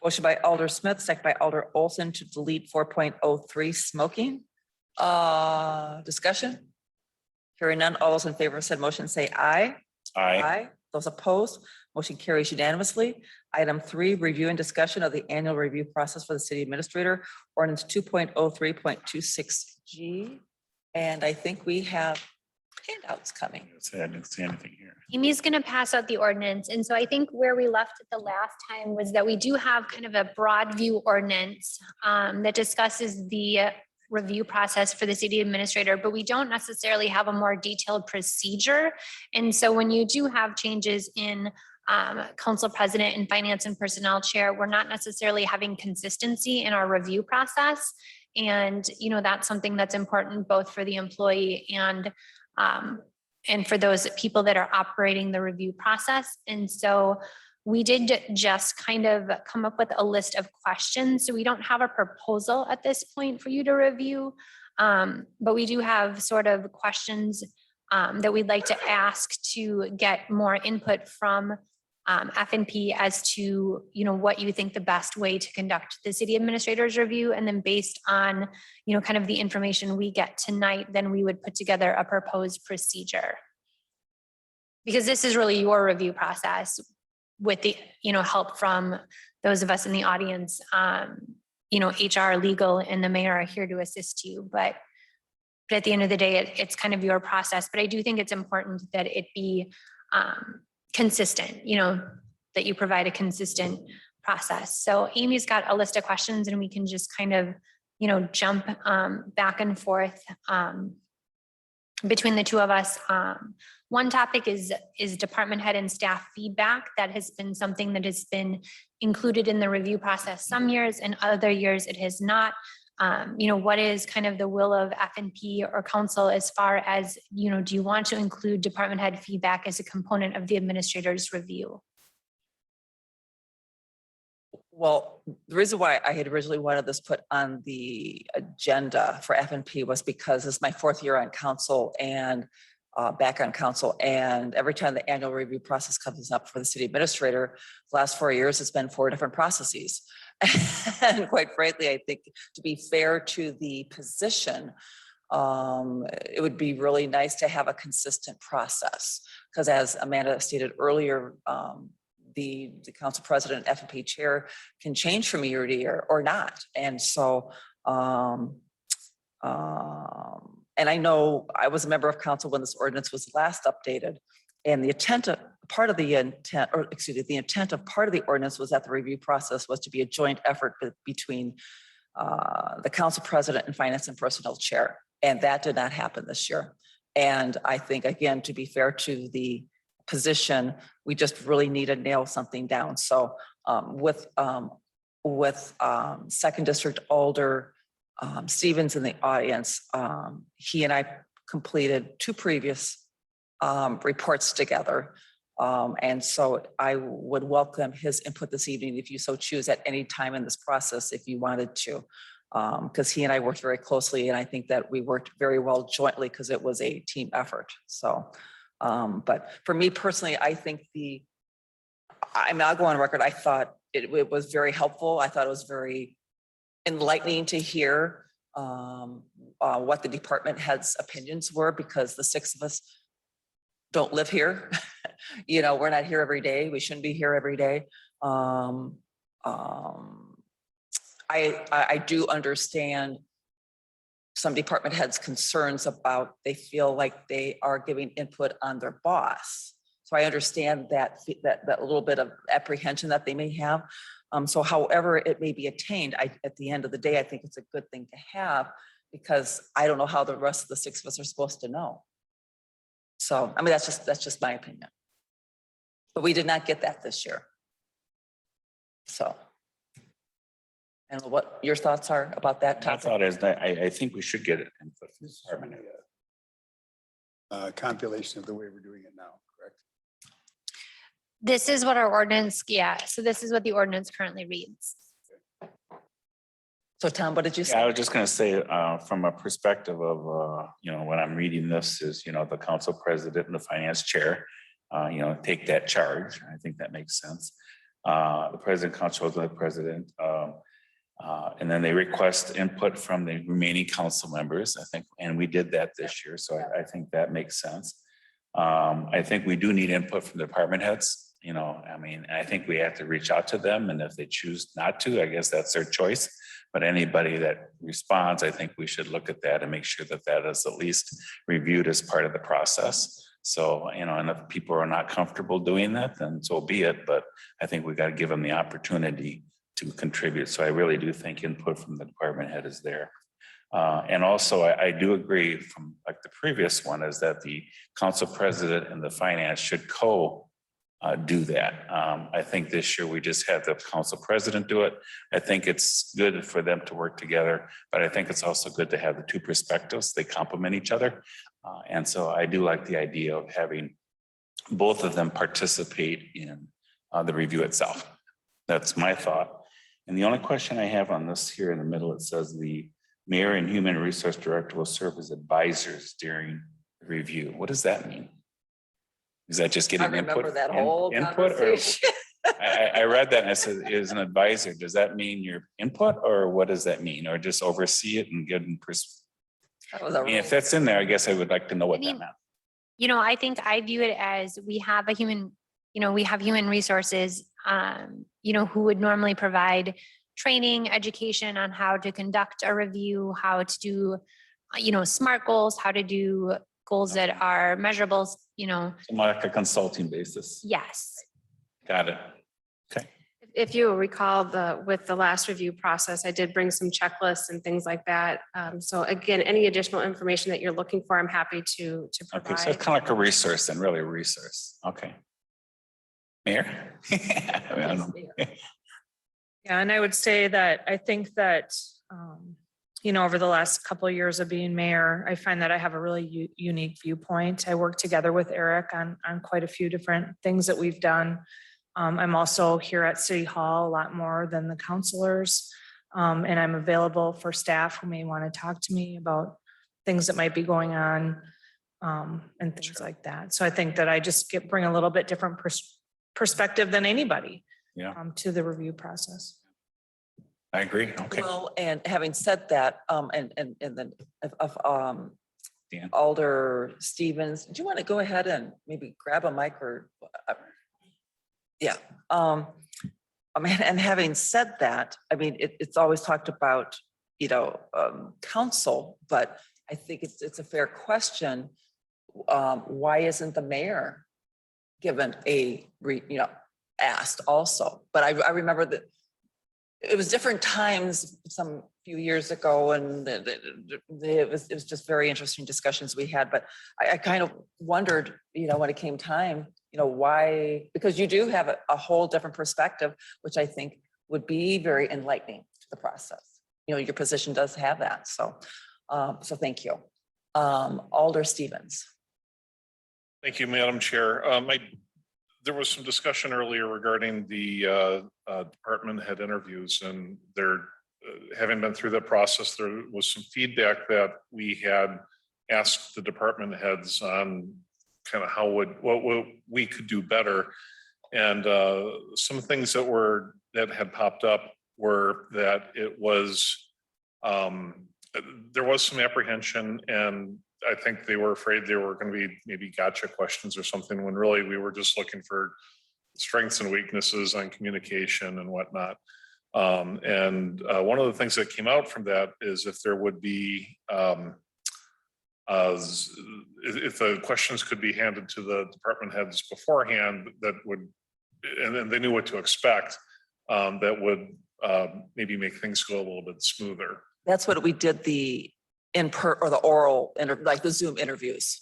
motion by Alder Smith, second by Alder Olson to delete 4.03 smoking. Discussion? Hearing none, all those in favor of said motion say aye. Aye. Those opposed, motion carries unanimously. Item 3, review and discussion of the annual review process for the city administrator, ordinance 2.03.26G. And I think we have handouts coming. I didn't see anything here. Amy's going to pass out the ordinance. And so I think where we left it the last time was that we do have kind of a broad view ordinance that discusses the review process for the city administrator, but we don't necessarily have a more detailed procedure. And so when you do have changes in council president and finance and personnel chair, we're not necessarily having consistency in our review process. And, you know, that's something that's important both for the employee and for those people that are operating the review process. And so we did just kind of come up with a list of questions. So we don't have a proposal at this point for you to review, but we do have sort of questions that we'd like to ask to get more input from F&P as to, you know, what you think the best way to conduct the city administrator's review. And then based on, you know, kind of the information we get tonight, then we would put together a proposed procedure. Because this is really your review process with the, you know, help from those of us in the audience. You know, HR, legal, and the mayor are here to assist you. But at the end of the day, it's kind of your process. But I do think it's important that it be consistent, you know, that you provide a consistent process. So Amy's got a list of questions and we can just kind of, you know, jump back and forth between the two of us. One topic is department head and staff feedback. That has been something that has been included in the review process some years, and other years it has not. You know, what is kind of the will of F&P or council as far as, you know, do you want to include department head feedback as a component of the administrator's review? Well, the reason why I had originally wanted this put on the agenda for F&P was because this is my 4th year on council and back on council. And every time the annual review process comes up for the city administrator, the last 4 years, it's been 4 different processes. And quite frankly, I think to be fair to the position, it would be really nice to have a consistent process. Because as Amanda stated earlier, the council president, F&P chair can change from year to year or not. And so, and I know I was a member of council when this ordinance was last updated, and the intent of part of the intent of part of the ordinance was that the review process was to be a joint effort between the council president and finance and personnel chair. And that did not happen this year. And I think, again, to be fair to the position, we just really need to nail something down. So with 2nd District Alder Stevens in the audience, he and I completed 2 previous reports together. And so I would welcome his input this evening if you so choose at any time in this process, if you wanted to, because he and I worked very closely, and I think that we worked very well jointly because it was a team effort. So, but for me personally, I think I'll go on record. I thought it was very helpful. I thought it was very enlightening to hear what the department heads' opinions were, because the 6 of us don't live here. You know, we're not here every day. We shouldn't be here every day. I do understand some department heads' concerns about, they feel like they are giving input on their boss. So I understand that little bit of apprehension that they may have. So however it may be attained, at the end of the day, I think it's a good thing to have, because I don't know how the rest of the 6 of us are supposed to know. So, I mean, that's just my opinion. But we did not get that this year. So. And what your thoughts are about that My topic? thought is that I think we should get it input from the department head. compilation of the way we're doing it now, correct? This is what our ordinance, yeah, so this is what the ordinance currently reads. So Tom, what did you Yeah, I say? was just gonna say, from a perspective of, when I'm reading this is, the council president and the finance chair, take that charge. I think that makes sense. The president controls the president. And then they request input from the remaining council members, I think, and we did that this year. So I think that makes sense. I think we do need input from the department heads. I think we have to reach out to them, and if they choose not to, I guess that's their choice. But anybody that responds, I think we should look at that and make sure that that is at least reviewed as part of the process. So, and if people are not comfortable doing that, then so be it. But I think we got to give them the opportunity to contribute. So I really do think input from the department head is there. And also, I do agree from like the previous one is that the council president and the finance should do that. I think this year we just had the council president do it. I think it's good for them to work together, but I think it's also good to have the two perspectives. They complement each other. And so I do like the idea of having both of them participate in the review itself. That's my thought. And the only question I have on this here in the middle, it says the mayor and human resource director will serve as advisors during the review. What does that mean? Is that just I getting input? remember that whole input or- conversation. I read that and I said, is an advisor, does that mean your input or what does that mean? Or just oversee it and give them That was a if that's in there, I guess I would like to know what that mean, meant. I think I view it as we have human resources, who would normally provide training, education on how to conduct a review, how to do, SMART goals, how to do goals that are measurable, More like a consulting basis. yes. Got it. If you recall with the last review process, I did bring some checklists and things like that. So again, any additional information that you're looking for, I'm happy to Okay, provide. so it's kind of like a resource and really a resource. Okay. Mayor? I don't know. Yeah, and I would say that I think that, over the last couple of years of being mayor, I find that I have a really unique viewpoint. I work together with Eric on quite a few different things that we've done. I'm also here at City Hall a lot more than the counselors. And I'm available for staff who may want to talk to me about things that might be going on and things like that. So I think that I just bring a little bit different perspective than anybody to the review process. I agree. Okay. Well, and having said that, and then Dan. Alder Stevens, do you want to go ahead and maybe grab a mic or? Yeah. And having said that, it's always talked about, council, but I think it's a fair question. Why isn't the mayor given asked also? But I remember that it was different times some few years ago, and it was just very interesting discussions we had. But I kind of wondered, when it came time, why, because you do have a whole different perspective, which I think would be very enlightening to the process. Your position does have that. So thank you. Alder Stevens. Thank you, Madam Chair. There was some discussion earlier regarding the department head interviews, and there, having been through that process, there was some feedback that we had asked the department heads on kind of what we could do better. And some things that had popped up were that it was, there was some apprehension, and I think they were afraid they were going to be maybe gotcha questions or something, when really we were just looking for strengths and weaknesses on communication and whatnot. And one of the things that came out from that is if there would be, if the questions could be handed to the department heads beforehand, that would, and then they knew what to expect, that would maybe make things go a little bit smoother. That's what we did the oral, like the Zoom interviews.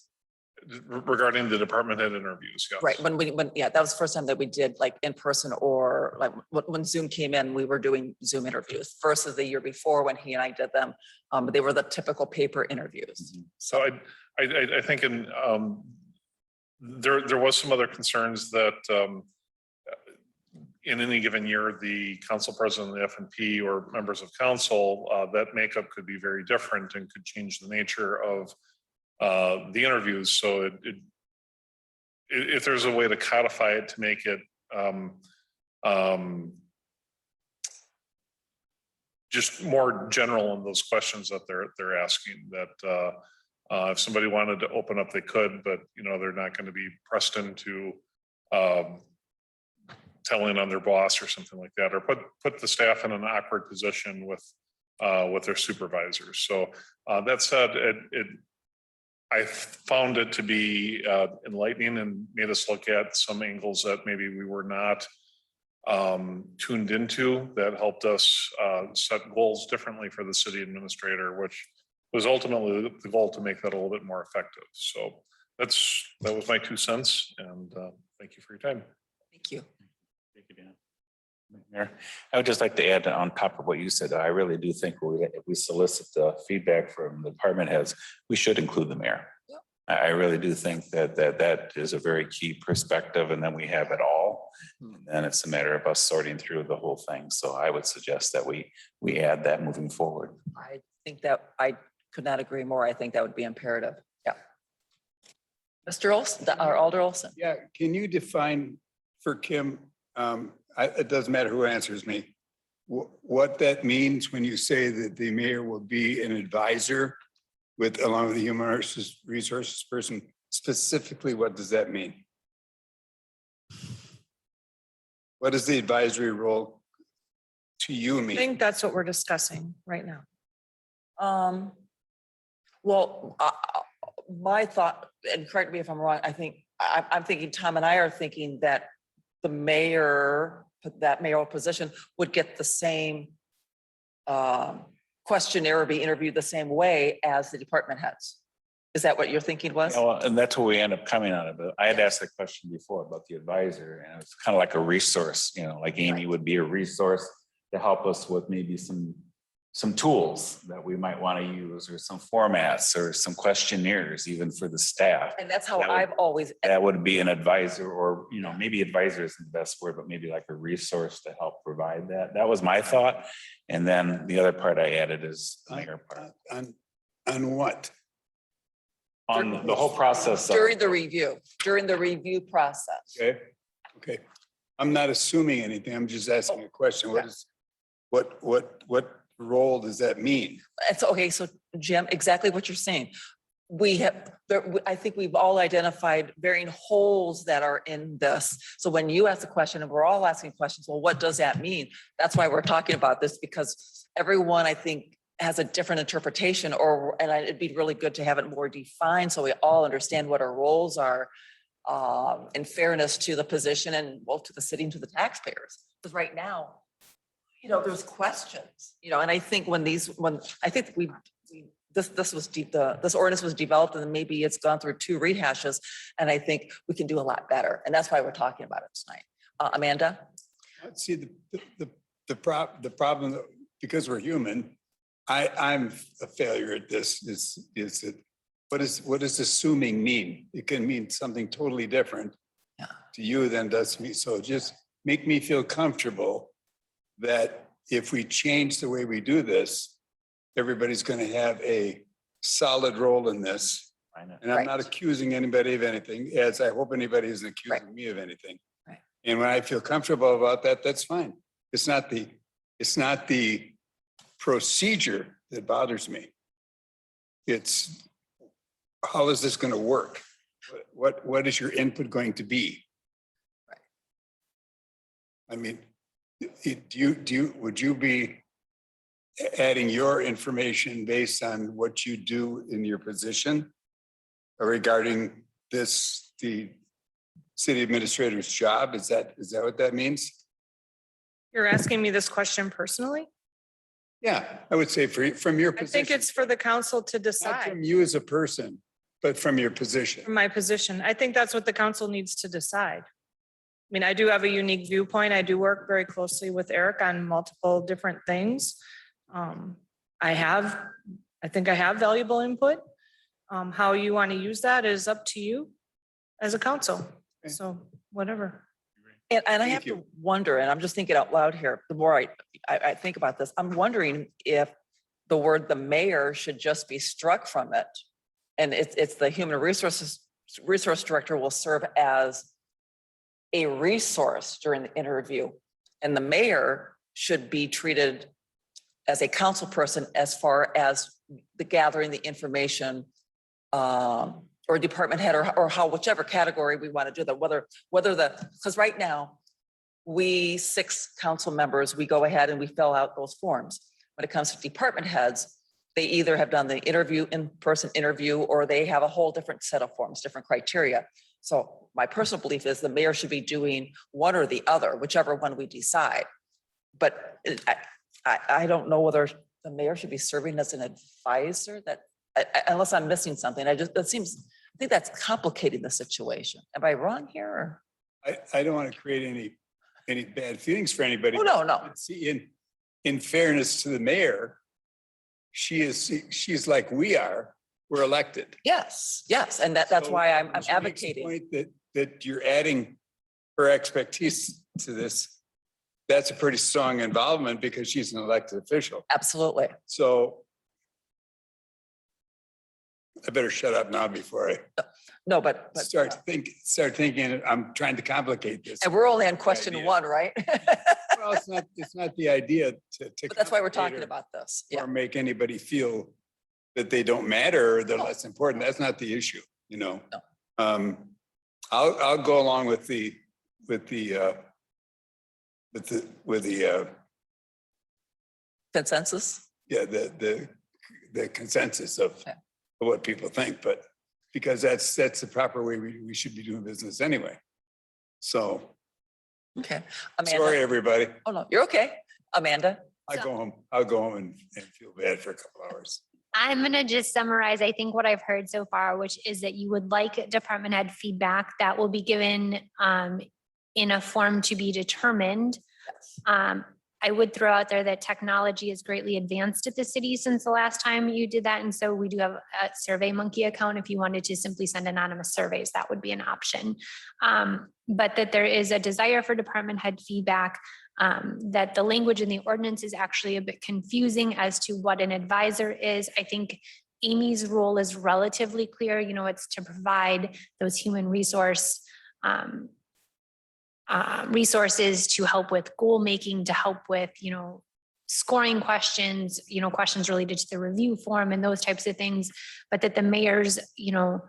regarding the department head interviews, yes. Right, yeah, that was the first time that we did like in person or like when Zoom came in, we were doing Zoom interviews versus the year before when he and I did them. They were the typical paper interviews. So I think there was some other concerns that in any given year, the council president, the F&P or members of council, that makeup could be very different and could change the nature of the interviews. So if there's a way to codify it to make it just more general in those questions that they're asking, that if somebody wanted to open up, they could, but they're not going to be pressed into telling on their boss or something like that, or put the staff in an awkward position with their supervisors. So that said, I found it to be enlightening and made us look at some angles that maybe we were not tuned into, that helped us set goals differently for the city administrator, which was ultimately the goal to make that a little bit more effective. So that was my 2 cents, and thank you for your time. Thank you. Thank you, Dan. Mayor, I would just like to add on top of what you said, I really do think if we solicit the feedback from the department heads, we should include the mayor. Yep. I really do think that is a very key perspective, and then we have it all. And then it's a matter of us sorting through the whole thing. So I would suggest that we add that moving forward. I think that I could not agree more. I think that would be imperative. Yeah. Mr. Olson, or Alder Olson. Yeah, can you define for Kim, it doesn't matter who answers me, what that means when you say that the mayor will be an advisor along with the human resources person? Specifically, what does that mean? What is the advisory role to you I mean? think that's what we're discussing right now. Well, my thought, and correct me if I'm wrong, I think, I'm thinking Tom and I are thinking that the mayor, that mayoral position would get the same questionnaire or be interviewed the same way as the department heads. Is that what your thinking was? And that's what we end up coming out of it. I had asked a question before about the advisor, and it's kind of like a resource, like Amy would be a resource to help us with maybe some tools that we might want to use, or some formats, or some questionnaires, even for the staff. And that's how That would- I've always, That would be an advisor, or, maybe advisor isn't the best word, but maybe like a resource to help provide that. That was my thought. And then the other part I added is the mayor part. On what? On the whole process. during the review process. Okay. I'm not assuming anything. I'm just asking a question. What role does that mean? It's okay. So Jim, exactly what you're saying. I think we've all identified varying holes that are in this. So when you ask a question, and we're all asking questions, well, what does that mean? That's why we're talking about this, because everyone, I think, has a different interpretation, and it'd be really good to have it more defined so we all understand what our roles are in fairness to the position and to the city and to the taxpayers. Because right now, there's questions, and I think this ordinance was developed, and maybe it's gone through 2 rehashes, and I think we can do a lot better. And that's why we're talking about it tonight. Amanda? See, the problem, because we're human, I'm a failure at this, is that what does assuming mean? It can mean something totally different to you than does to me. So just make me feel comfortable that if we change the way we do this, everybody's going to have a solid role in this. And I'm not accusing anybody of anything, as I hope anybody isn't accusing me of anything. Right. And when I feel comfortable about that, that's fine. It's not the procedure that bothers me. It's how is this going to work? What is your input going to be? Right. I mean, would you be adding your information based on what you do in your position regarding the city administrator's job? Is that what that means? You're asking me this question personally? Yeah, I would say from your I position. think it's for the council to Not decide. from you as a person. but from your position. From my position, I think that's what the council needs to decide. I mean, I do have a unique viewpoint. I do work very closely with Eric on multiple different things. I think I have valuable input. How you want to use that is up to you as a council. Okay. So whatever. And I Thank have to you. wonder, and I'm just thinking out loud here, the more I think about this, I'm wondering if the word the mayor should just be struck from it. And it's the human resource director will serve as a resource during the interview. And the mayor should be treated as a council person as far as the gathering the information, or department head, or how, whichever category we want to do that, whether because right now, we 6 council members, we go ahead and we fill out those forms. When it comes to department heads, they either have done the in-person interview, or they have a whole different set of forms, different criteria. So my personal belief is the mayor should be doing one or the other, whichever one we decide. But I don't know whether the mayor should be serving as an advisor, that unless I'm missing something. I think that's complicating the situation. Am I wrong here? Or? I don't want to create any bad feelings for anybody. Oh, no. But see, in fairness to the mayor, she's like we are. We're elected. Yes, and that's So why I'm when she makes the advocating. point that you're adding her expertise to this. That's a pretty strong involvement because she's an elected official. Absolutely. So I better shut up now before I No, but start thinking I'm trying to complicate this. and we're only on question idea. 1, right? Well, it's not the idea to. But that's why we're talking complicate about this. or Yeah. make anybody feel that they don't matter or they're less important. That's not the issue, you know? No. I'll go along with the Consensus? yeah, the consensus of Yeah. what people think, but because that's the proper way we should be doing business anyway. So, Okay. sorry, Amanda? everybody. Oh, no, you're okay. Amanda? I'll go home and feel bad for a couple hours. I'm going to just summarize, I think, what I've heard so far, which is that you would like department head feedback that will be given in a form to be determined. I would throw out there that technology is greatly advanced at the city since the last time you did that. And so we do have a SurveyMonkey account. If you wanted to simply send anonymous surveys, that would be an option. But that there is a desire for department head feedback, that the language in the ordinance is actually a bit confusing as to what an advisor is. I think Amy's role is relatively clear. You know, it's to provide those human resources to help with goal making, to help with, you know, scoring questions, you know, questions related to the review form and those types of things. But that the mayor's, you know,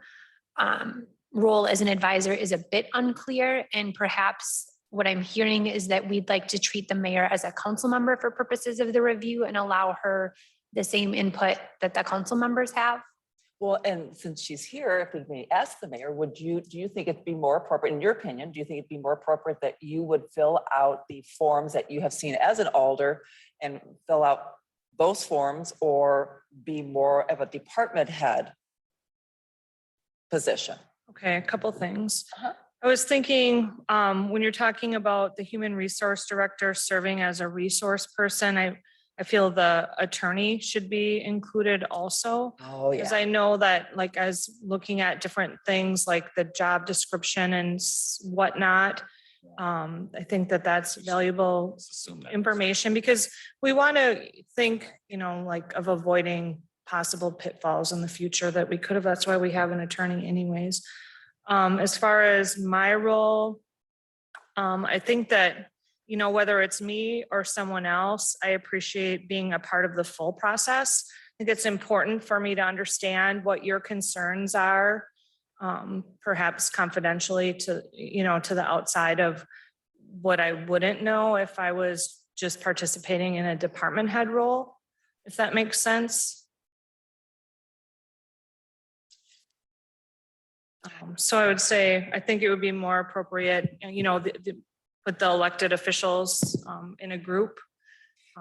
role as an advisor is a bit unclear. And perhaps what I'm hearing is that we'd like to treat the mayor as a council member for purposes of the review and allow her the same input that the council members have. Well, and since she's here, if we may ask the mayor, do you think it'd be more appropriate, in your opinion, do you think it'd be more appropriate that you would fill out the forms that you have seen as an alder and fill out those forms, or be more of a department head position? Okay, a couple things. Uh-huh. I was thinking, when you're talking about the human resource director serving as a resource person, I feel the attorney should be included also. Oh, Because yeah. I know that, like, as looking at different things like the job description and whatnot, I think that that's valuable Let's assume that. information, because we want to think, you know, like, of avoiding possible pitfalls in the future that we could have. That's why we have an attorney anyways. As far as my role, I think that, you know, whether it's me or someone else, I appreciate being a part of the full process. I think it's important for me to understand what your concerns are, perhaps confidentially to, you know, to the outside of what I wouldn't know if I was just participating in a department head role, if that makes sense. So I would say, I think it would be more appropriate, you know, put the elected officials in a group.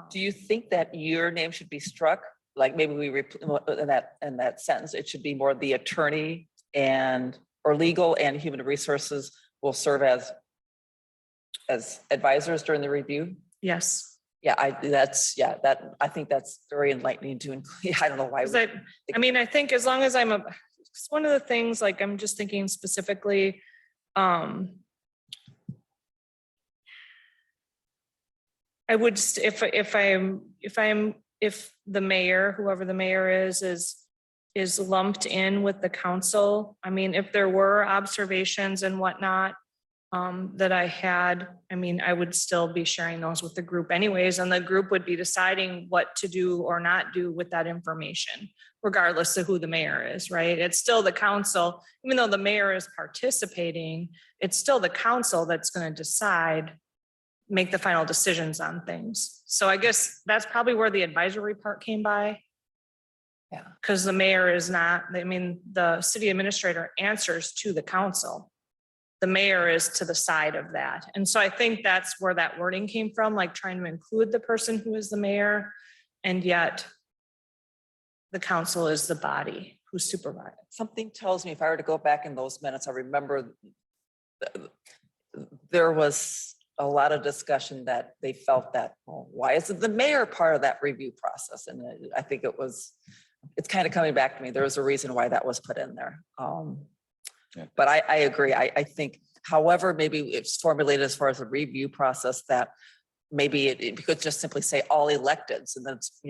Do you think that your name should be struck like maybe in that sentence, it should be more the attorney or legal and human resources will serve as advisors during the review. Yes. Yeah, I think that's very enlightening to include. I don't know why. 'Cause I mean, I think as long as it's one of the things, like, I'm just thinking specifically, I would, if the mayor, whoever the mayor is lumped in with the council, I mean, if there were observations and whatnot, that I had, I mean, I would still be sharing those with the group anyways, and the group would be deciding what to do or not do with that information, regardless of who the mayor is, right? It's still the council, even though the mayor is participating, it's still the council that's going to decide, make the final decisions on things. So I guess that's probably where the advisory part came by. Yeah. Because the mayor is not, I mean, the city administrator answers to the council. The mayor is to the side of that. And so I think that's where that wording came from, like trying to include the person who is the mayor, and yet the council is the body who supervises. Something tells me if I were to go back in those minutes, I remember there was a lot of discussion that they felt that, well, why isn't the mayor part of that review process? And I think it's kind of coming back to me. There was a reason why that was put in there. But I agree. I think, however, maybe it's formulated as far as a review process that maybe it could just simply say all electeds and then it's,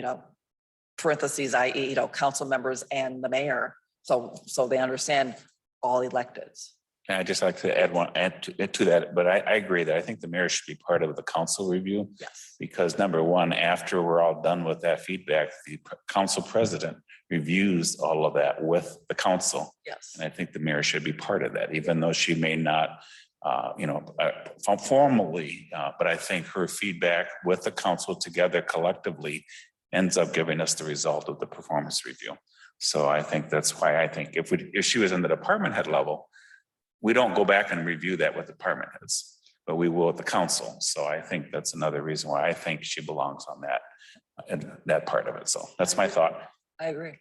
parentheses, i.e., council members and the mayor. So they understand all electeds. And I'd just like to add to that, but I agree that I think the mayor should be part of the council review. Yes. Because number one, after we're all done with that feedback, the council president reviews all of that with the council. Yes. And I think the mayor should be part of that, even though she may not, formally, but I think her feedback with the council together collectively ends up giving us the result of the performance review. So I think that's why I think if she was in the department head level, we don't go back and review that with department heads, but we will at the council. So I think that's another reason why I think she belongs on that and that part of it. So that's my thought. I agree.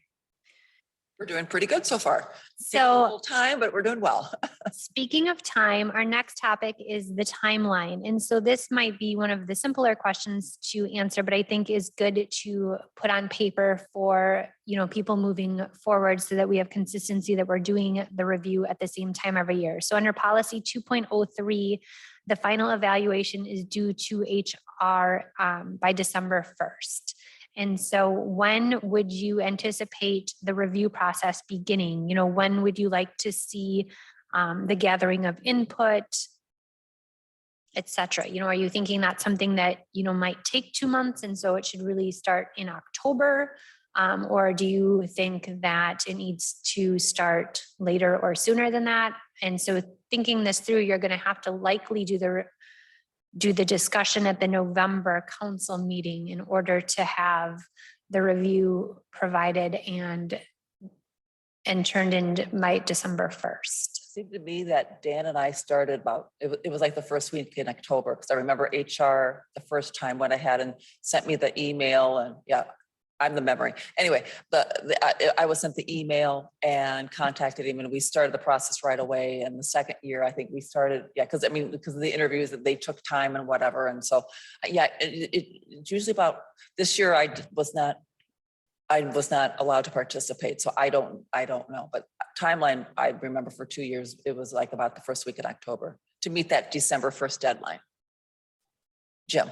We're doing pretty good so far. Taking a So little time, but we're doing well. speaking of time, our next topic is the timeline. And so this might be one of the simpler questions to answer, but I think is good to put on paper for, people moving forward so that we have consistency that we're doing the review at the same time every year. So under policy 2.03, the final evaluation is due to HR by December 1st. And so when would you anticipate the review process beginning? When would you like to see the gathering of input, et cetera? Are you thinking that's something that, might take 2 months and so it should really start in October? Or do you think that it needs to start later or sooner than that? And so thinking this through, you're going to have to likely do the discussion at the November council meeting in order to have the review provided and turned in by December 1st. Seemed to me that Dan and I started it was like the first week in October, because I remember HR the first time went ahead and sent me the email and I'm the memory. Anyway, I was sent the email and contacted him and we started the process right away. And the second year, I think we started, because of the interviews that they took time and whatever. And so, it's usually about this year. I was not allowed to participate. So I don't know, but timeline, I remember for 2 years, it was like about the first week in October to meet that December 1st deadline. Jim.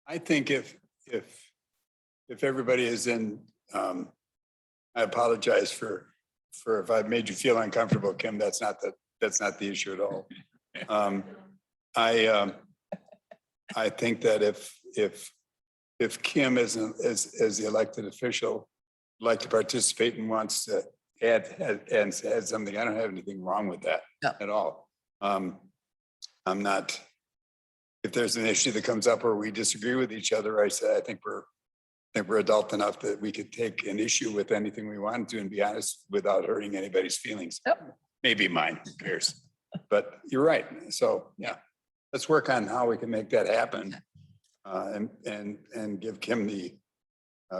I think if everybody is in, I apologize for if I've made you feel uncomfortable, Kim, that's not the issue at all. I think that if Kim as the elected official would like to participate and wants to add something, I don't have anything wrong with that at all. I'm not, if there's an issue that comes up where we disagree with each other, I think we're adult enough that we could take an issue with anything we wanted to and be honest without hurting anybody's feelings. Yep. Maybe mine, who cares? But you're right. So let's work on how we can make that happen and give Kim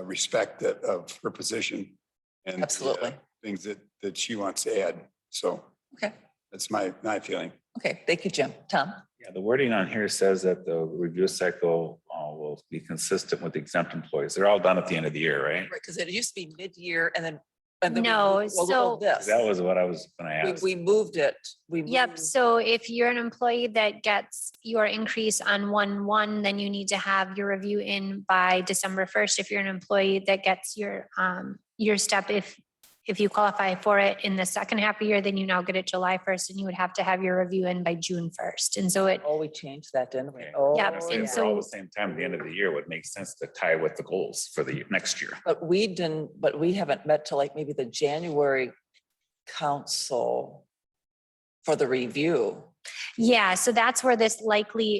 respect of her position. And the, Absolutely. things that she wants to add. So Okay, that's my feeling. okay, thank you, Jim. Tom? Yeah, the wording on here says that the review cycle will be consistent with exempt employees. They're all done at the end of the year, right? Right, because it used to be mid-year and then. And then we No, moved- well, so- this. That was what I was gonna ask. We moved it. Yep, moved- so if you're an employee that gets your increase on 1/1, then you need to have your review in by December 1st. If you're an employee that gets your step, if you qualify for it in the second half of the year, then you now get it July 1st, and you would have to have your review in by June 1st. And so it, Oh, we changed that, didn't we? Okay. Oh, Yep, If and they're all the so- same time, at the end of the year would make sense to tie with the goals for the next year. But we haven't met till like maybe the January council for the review. yeah, so that's where this likely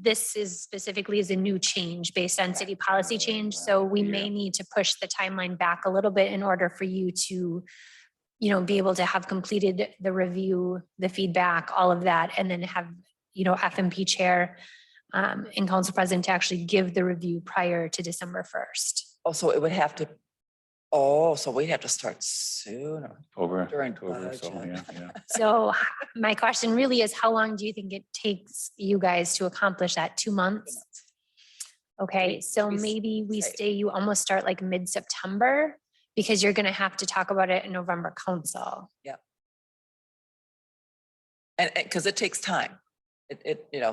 this is specifically is a new change based on city policy change. So we may Yeah. need to push the timeline back a little bit in order for you to, be able to have completed the review, the feedback, all of that, and then have, FMP chair and council president to actually give the review prior to December 1st. Oh, so it would have to, oh, so we'd have to start sooner. October, During October, so, budget. yeah. So my question really is, how long do you think it takes you guys to accomplish that? 2 months? Okay, so we s- maybe we say- stay, you almost start like mid-September, because you're gonna have to talk about it in November council. And, because it takes time.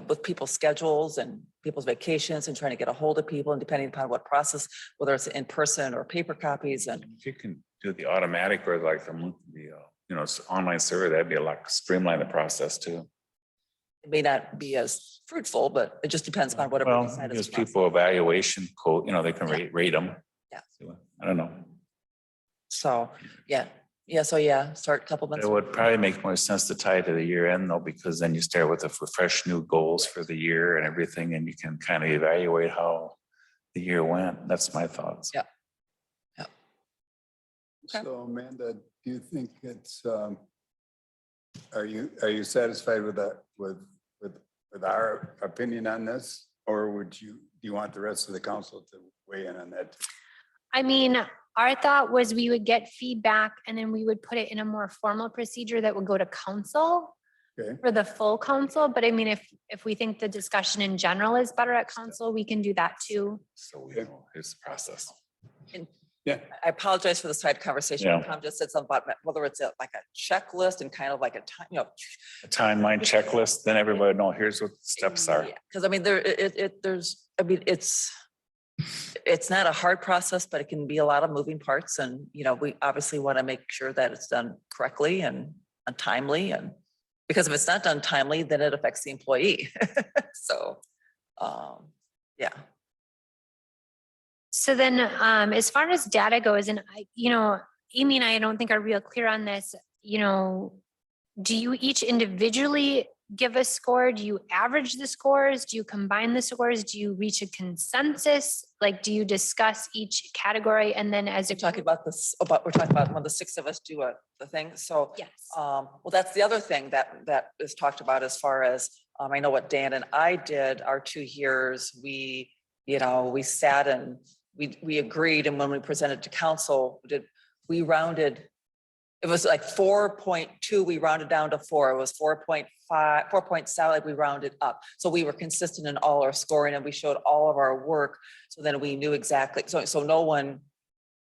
With people's schedules and people's vacations and trying to get a hold of people and depending upon what process, whether it's in person or paper copies and. If you can do the automatic or like online survey, that'd be a lot, streamline the process too. It may not be as fruitful, but it just depends upon whatever. we Well, decide as gives a process. people evaluation code, they can rate them. Yeah. I don't know. So, start a couple months. It would probably make more sense to tie it to the year end though, because then you start with the fresh new goals for the year and everything, and you can kind of evaluate how the year went. That's my thoughts. Yeah. Okay. So Amanda, do you think it's, are you satisfied with that, with our opinion on this? Or do you want the rest of the council to weigh in on that? I mean, our thought was we would get feedback and then we would put it in a more formal procedure that would go to council Okay. for the full council. But I mean, if we think the discussion in general is better at council, we can do that too. So we know here's the process. Yeah, I apologize for the side conversation. Yeah. Tom just said something about whether it's like a checklist and kind of like a time, A timeline checklist, then everybody know here's what the steps are. Because I mean, it's not a hard process, but it can be a lot of moving parts and, we obviously want to make sure that it's done correctly and timely and because if it's not done timely, then it affects the employee. So, yeah. So then, as far as data goes, and Amy and I don't think are real clear on this, do you each individually give a score? Do you average the scores? Do you combine the scores? Do you reach a consensus? Like, do you discuss each category and then as a We're talking group? about this, we're talking about when the 6 of us do the thing. So, Yes. well, that's the other thing that is talked about as far as, I know what Dan and I did our 2 years, we sat and we agreed. And when we presented to council, we rounded, it was like 4.2, we rounded down to 4. It was 4.5, 4.7, we rounded up. So we were consistent in all our scoring and we showed all of our work. So then we knew exactly, so no one,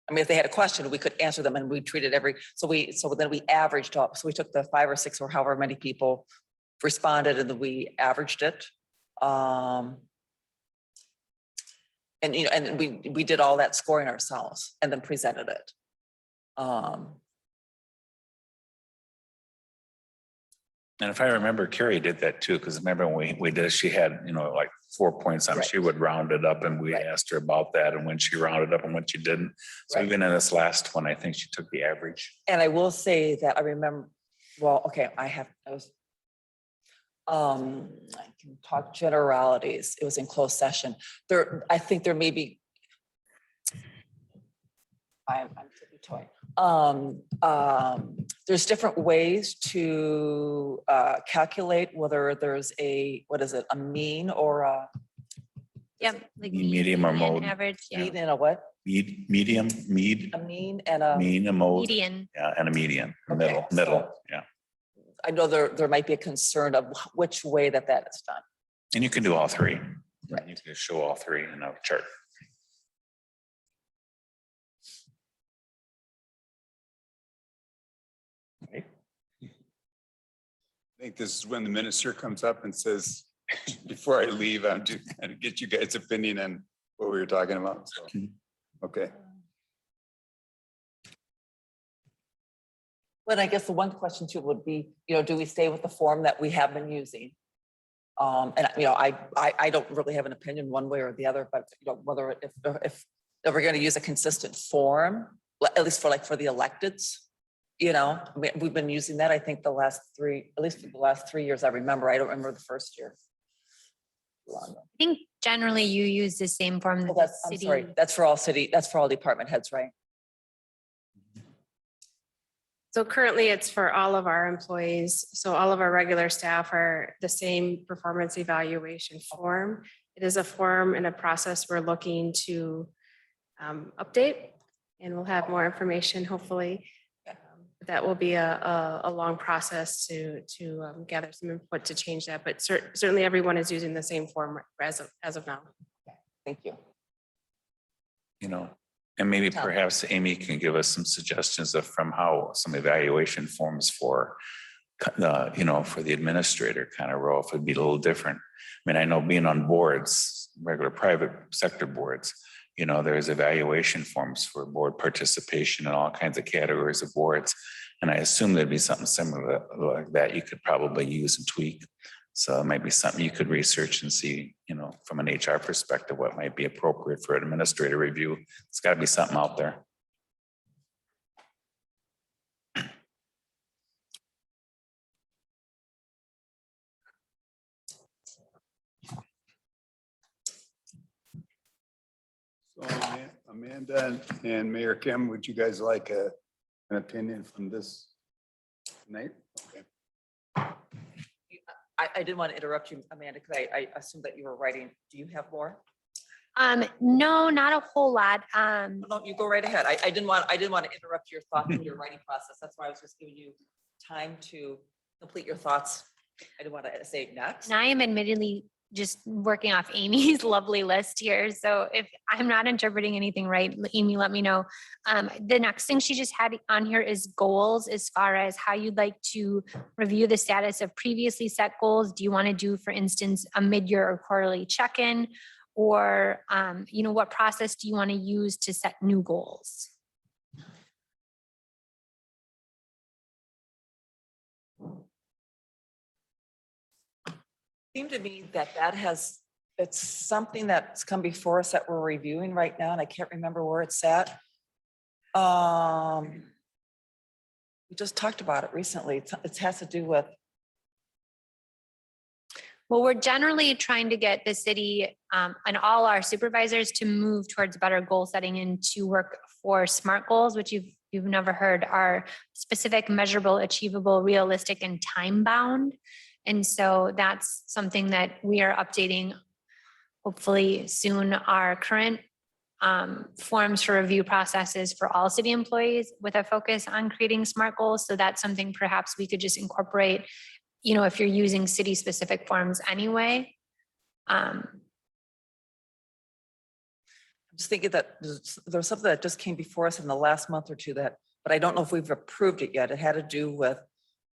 I mean, if they had a question, we could answer them and we treated so then we averaged up. So we took the 5 or 6 or however many people responded and then we averaged it. And, and we did all that scoring ourselves and then presented it. And if I remember, Carrie did that too, because remember when we did, she had, like 4 points on, Right. she would round it up and we Right. asked her about that and when she rounded up and when she didn't. So Right. even in this last one, I think she took the average. And I will say that I remember, well, okay, I can talk generalities. It was in closed session. I think there may be. I'm tippy toy. There's different ways to calculate whether there's a mean or Yep. like Medium or median, mode. Average, yeah. Mean and a what? Medium, A mean and a, mean, a mode, Median. yeah, and a median, Okay, middle, so- yeah. I know there might be a concern of which way that is done. And you can do all three. Right. You can show all three in a chart. Right. I think this is when the minister comes up and says, before I leave, I'm just kind of get you guys' opinion on what we were talking about. So, okay. But I guess the one question too would be, do we stay with the form that we have been using? And I don't really have an opinion one way or the other, but whether if we're going to use a consistent form, at least for the electeds, we've been using that, I think at least for the last 3 years, I remember. I don't remember the first year. I think generally you use the same form that Well, the I'm sorry, city. that's for all department heads, right? So currently it's for all of our employees. So all of our regular staff are the same performance evaluation form. It is a form and a process we're looking to update, and we'll have more information hopefully. That will be a long process to gather some input to change that, but certainly everyone is using the same form as of now. Thank you. And maybe Tom. perhaps Amy can give us some suggestions from how some evaluation forms for for the administrator kind of role, if it'd be a little different. I mean, I know being on boards, regular private sector boards, there's evaluation forms for board participation and all kinds of categories of boards. And I assume there'd be something similar like that you could probably use and tweak. So it might be something you could research and see, from an HR perspective, what might be appropriate for administrator review. It's got to be something out there. So Amanda and Mayor Kim, would you guys like an opinion from this tonight? Okay. I didn't want to interrupt you, Amanda, because I assumed that you were writing. Do you have more? No, not a whole lot. No, you go right ahead. I didn't want to interrupt your thoughts in your writing process. That's why I was just giving you time to complete your thoughts. I didn't want to say next. And I am admittedly just working off Amy's lovely list here. So if I'm not interpreting anything right, Amy, let me know. The next thing she just had on here is goals, as far as how you'd like to review the status of previously set goals. Do you want to do, for instance, a mid-year or quarterly check-in? Or, what process do you want to use to set new goals? Seemed to me that it's something that's come before us that we're reviewing right now, and I can't remember where it's at. We just talked about it recently. It has to do with, Well, we're generally trying to get the city and all our supervisors to move towards better goal setting and to work for SMART goals, which you've never heard, are specific, measurable, achievable, realistic, and time bound. And so that's something that we are updating hopefully soon, our current forms for review processes for all city employees with a focus on creating SMART goals. So that's something perhaps we could just incorporate, if you're using city specific forms anyway. I'm just thinking that there's something that just came before us in the last month or two but I don't know if we've approved it yet. It had to do with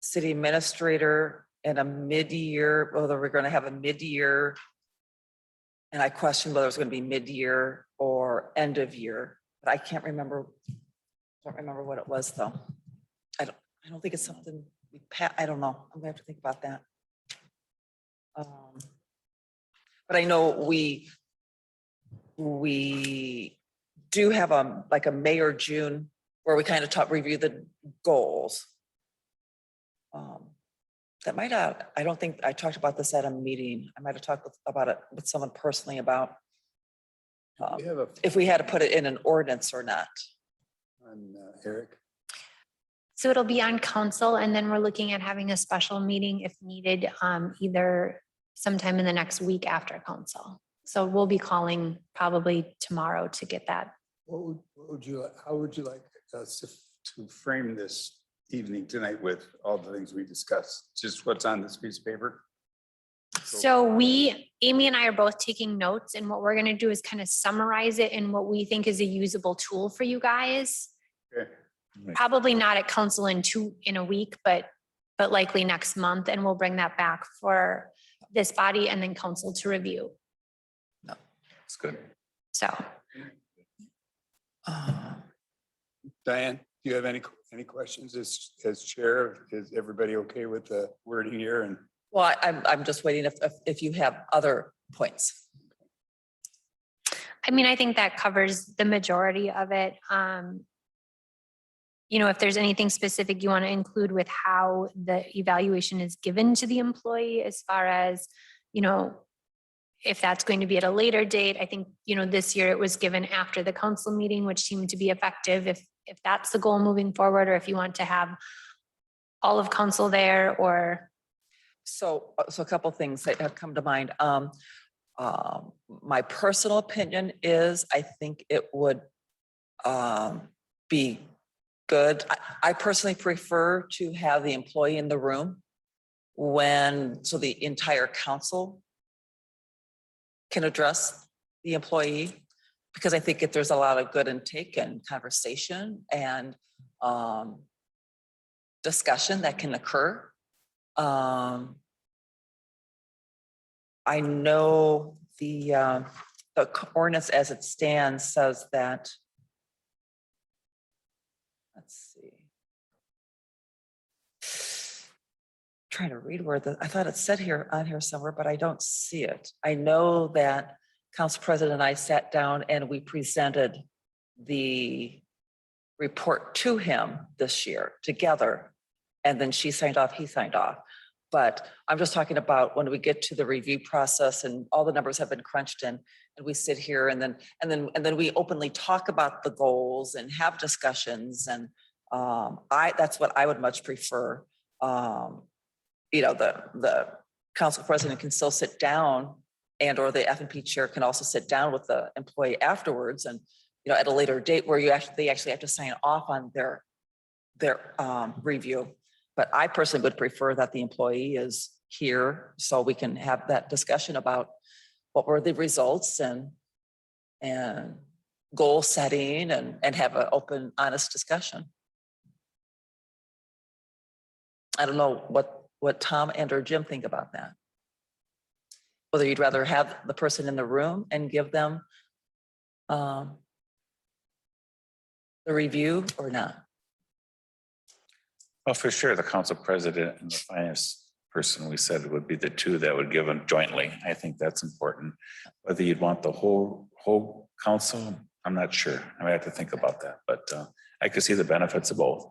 city administrator and a mid-year, whether we're going to have a mid-year. And I questioned whether it was going to be mid-year or end of year, but I can't remember. Don't remember what it was though. I don't think it's something I don't know. I'm gonna have to think about that. But I know we do have like a May or June where we kind of review the goals. That might not, I don't think I talked about this at a meeting. I might have talked about it with someone personally about We have a, if we had to put it in an ordinance or not. on Eric. So it'll be on council, and then we're looking at having a special meeting if needed, either sometime in the next week after council. So we'll be calling probably tomorrow to get that. What would you, how would you like us to frame this evening tonight with all the things we discussed? Just what's on this piece of paper? So Amy and I are both taking notes, and what we're gonna do is kind of summarize it in what we think is a usable tool for you guys. Okay. Probably not at council in a week, but likely next month, and we'll bring that back for this body and then council to review. It's good. So, Diane, do you have any questions as chair? Is everybody okay with the wording here? And Well, I'm just waiting if you have other points. I mean, I think that covers the majority of it. You know, if there's anything specific you want to include with how the evaluation is given to the employee as far as, you know, if that's going to be at a later date, I think, you know, this year it was given after the council meeting, which seemed to be effective. If that's the goal moving forward, or if you want to have all of council there, or. So a couple things that have come to mind. My personal opinion is I think it would be good. I personally prefer to have the employee in the room so the entire council can address the employee, because I think if there's a lot of good intake and conversation and discussion that can occur. I know the ordinance as it stands says that, let's see. Trying to read where I thought it said here on here somewhere, but I don't see it. I know that Council President and I sat down and we presented the report to him this year together. And then she signed off, he signed off. But I'm just talking about when we get to the review process and all the numbers have been crunched in, and we sit here and then we openly talk about the goals and have discussions. And that's what I would much prefer. You know, the council president can still sit down, and or the F&P chair can also sit down with the employee afterwards, and you know, at a later date where they actually have to sign off on their review. But I personally would prefer that the employee is here so we can have that discussion about what were the results and goal setting and have an open, honest discussion. I don't know what Tom and or Jim think about that. Whether you'd rather have the person in the room and give them the review or not. Well, for sure, the council president and the finance person, we said would be the two that would give them jointly. I think that's important. Whether you'd want the whole council, I'm not sure. I might have to think about that, but I could see the benefits of both.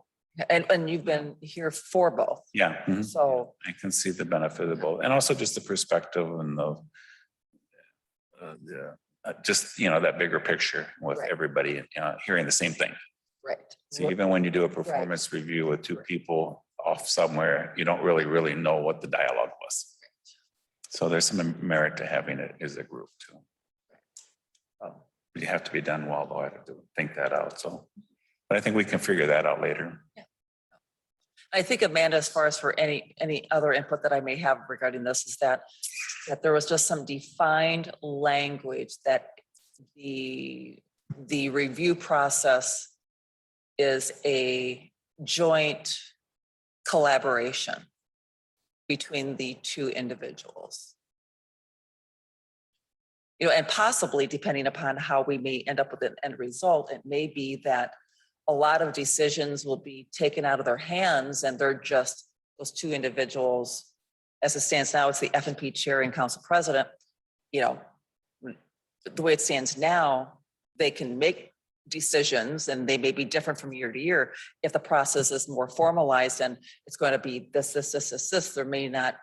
And you've been here for both. Yeah. Mhm. So I can see the benefit of both, and also just the perspective and just, you know, that bigger picture with Right. everybody hearing the same thing. right. So even when you do a performance review with two people off somewhere, you don't really know what the dialogue was. So there's some merit to having it as a group too. You have to be done well, though. I have to think that out. So, but I think we can figure that out later. I think, Amanda, as far as for any other input that I may have regarding this, is that there was just some defined language that the review process is a joint collaboration between the two individuals. You know, and possibly depending upon how we may end up with an end result, it may be that a lot of decisions will be taken out of their hands and they're just those two individuals. As it stands now, it's the F&P chair and council president. You know, the way it stands now, they can make decisions and they may be different from year to year. If the process is more formalized and it's going to be this, there may not,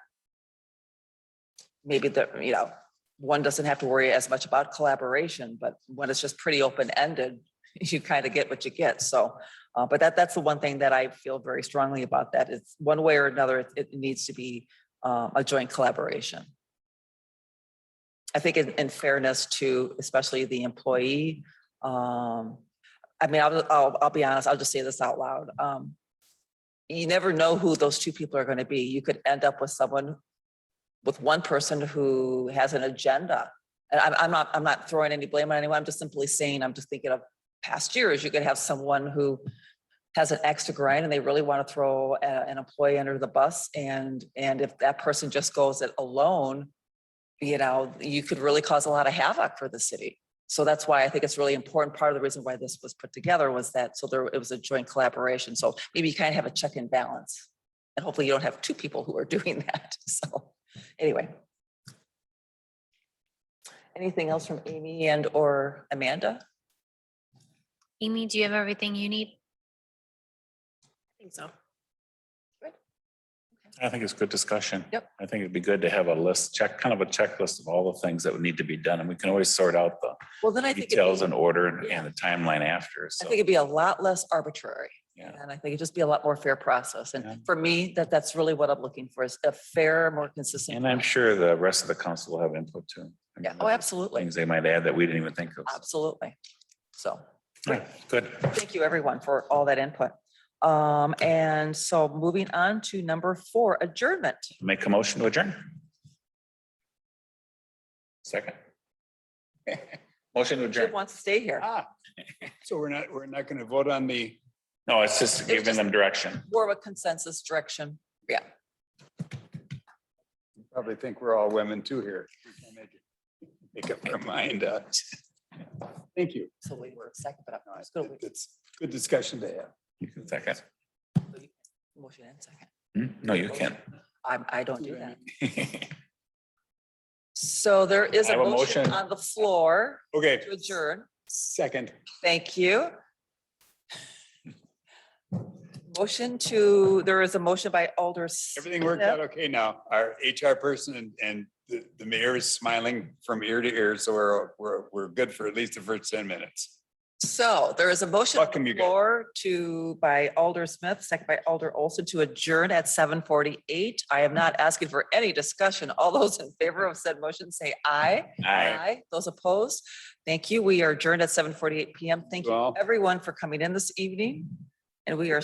maybe you know, one doesn't have to worry as much about collaboration, but when it's just pretty open-ended, you kind of get what you get. So, but that's the one thing that I feel very strongly about, that it's one way or another, it needs to be a joint collaboration. I think in fairness to especially the employee, I mean, I'll be honest, I'll just say this out loud. You never know who those two people are going to be. You could end up with with one person who has an agenda. And I'm not throwing any blame on anyone. I'm just simply saying, I'm just thinking of past years. You could have someone who has an extra grind and they really want to throw an employee under the bus. And if that person just goes it alone, you could really cause a lot of havoc for the city. So that's why I think it's really important. Part of the reason why this was put together was that, it was a joint collaboration. So maybe you kind of have a check and balance. And hopefully you don't have two people who are doing that. So anyway. Anything else from Amy and or Amanda? Amy, do you have everything you need? I think so. I think it's good discussion. Yep. I think it'd be good to have a list, kind of a checklist of all the things that would need to be done, and we can always sort out the Well, then I think details and order and the timeline after, I so. think it'd be a lot less arbitrary. Yeah. And I think it'd just be a lot more fair process. Yeah. And for me, that's really what I'm looking for, is a fair, more consistent. And I'm sure the rest of the council will have input too. I Yeah, mean, oh, absolutely. Things they might add that we didn't even think of. Absolutely. So, Yeah, good. thank you everyone for all that input. And so moving on to number 4, adjournment. Make a motion to adjourn. Second. Motion to Jim adjourn. wants to stay here. So we're not going to vote on the, No, it's just giving just- them direction. More of a consensus direction. Yeah. you probably think we're all women too here. We can't make up our mind. Thank you. So we were second, but No, I'm just gonna It's good discussion to have. You can second. motion and second. No, you can't. I don't do that. So there is I a have a motion motion. on the floor Okay, to adjourn. second. Thank you. There is a motion by Alder. Everything worked out okay now. Our HR person and the mayor is smiling from ear to ear, so we're good for at least the first 10 minutes. So there is a motion on Welcome, the you guys. floor by Alder Smith, second by Alder Olson, to adjourn at 7:48. I am not asking for any discussion. All those in favor of said motion say aye. Aye. Those opposed? Thank you. We are adjourned at 7:48 PM. Thank you Well. everyone for coming in this evening. And we are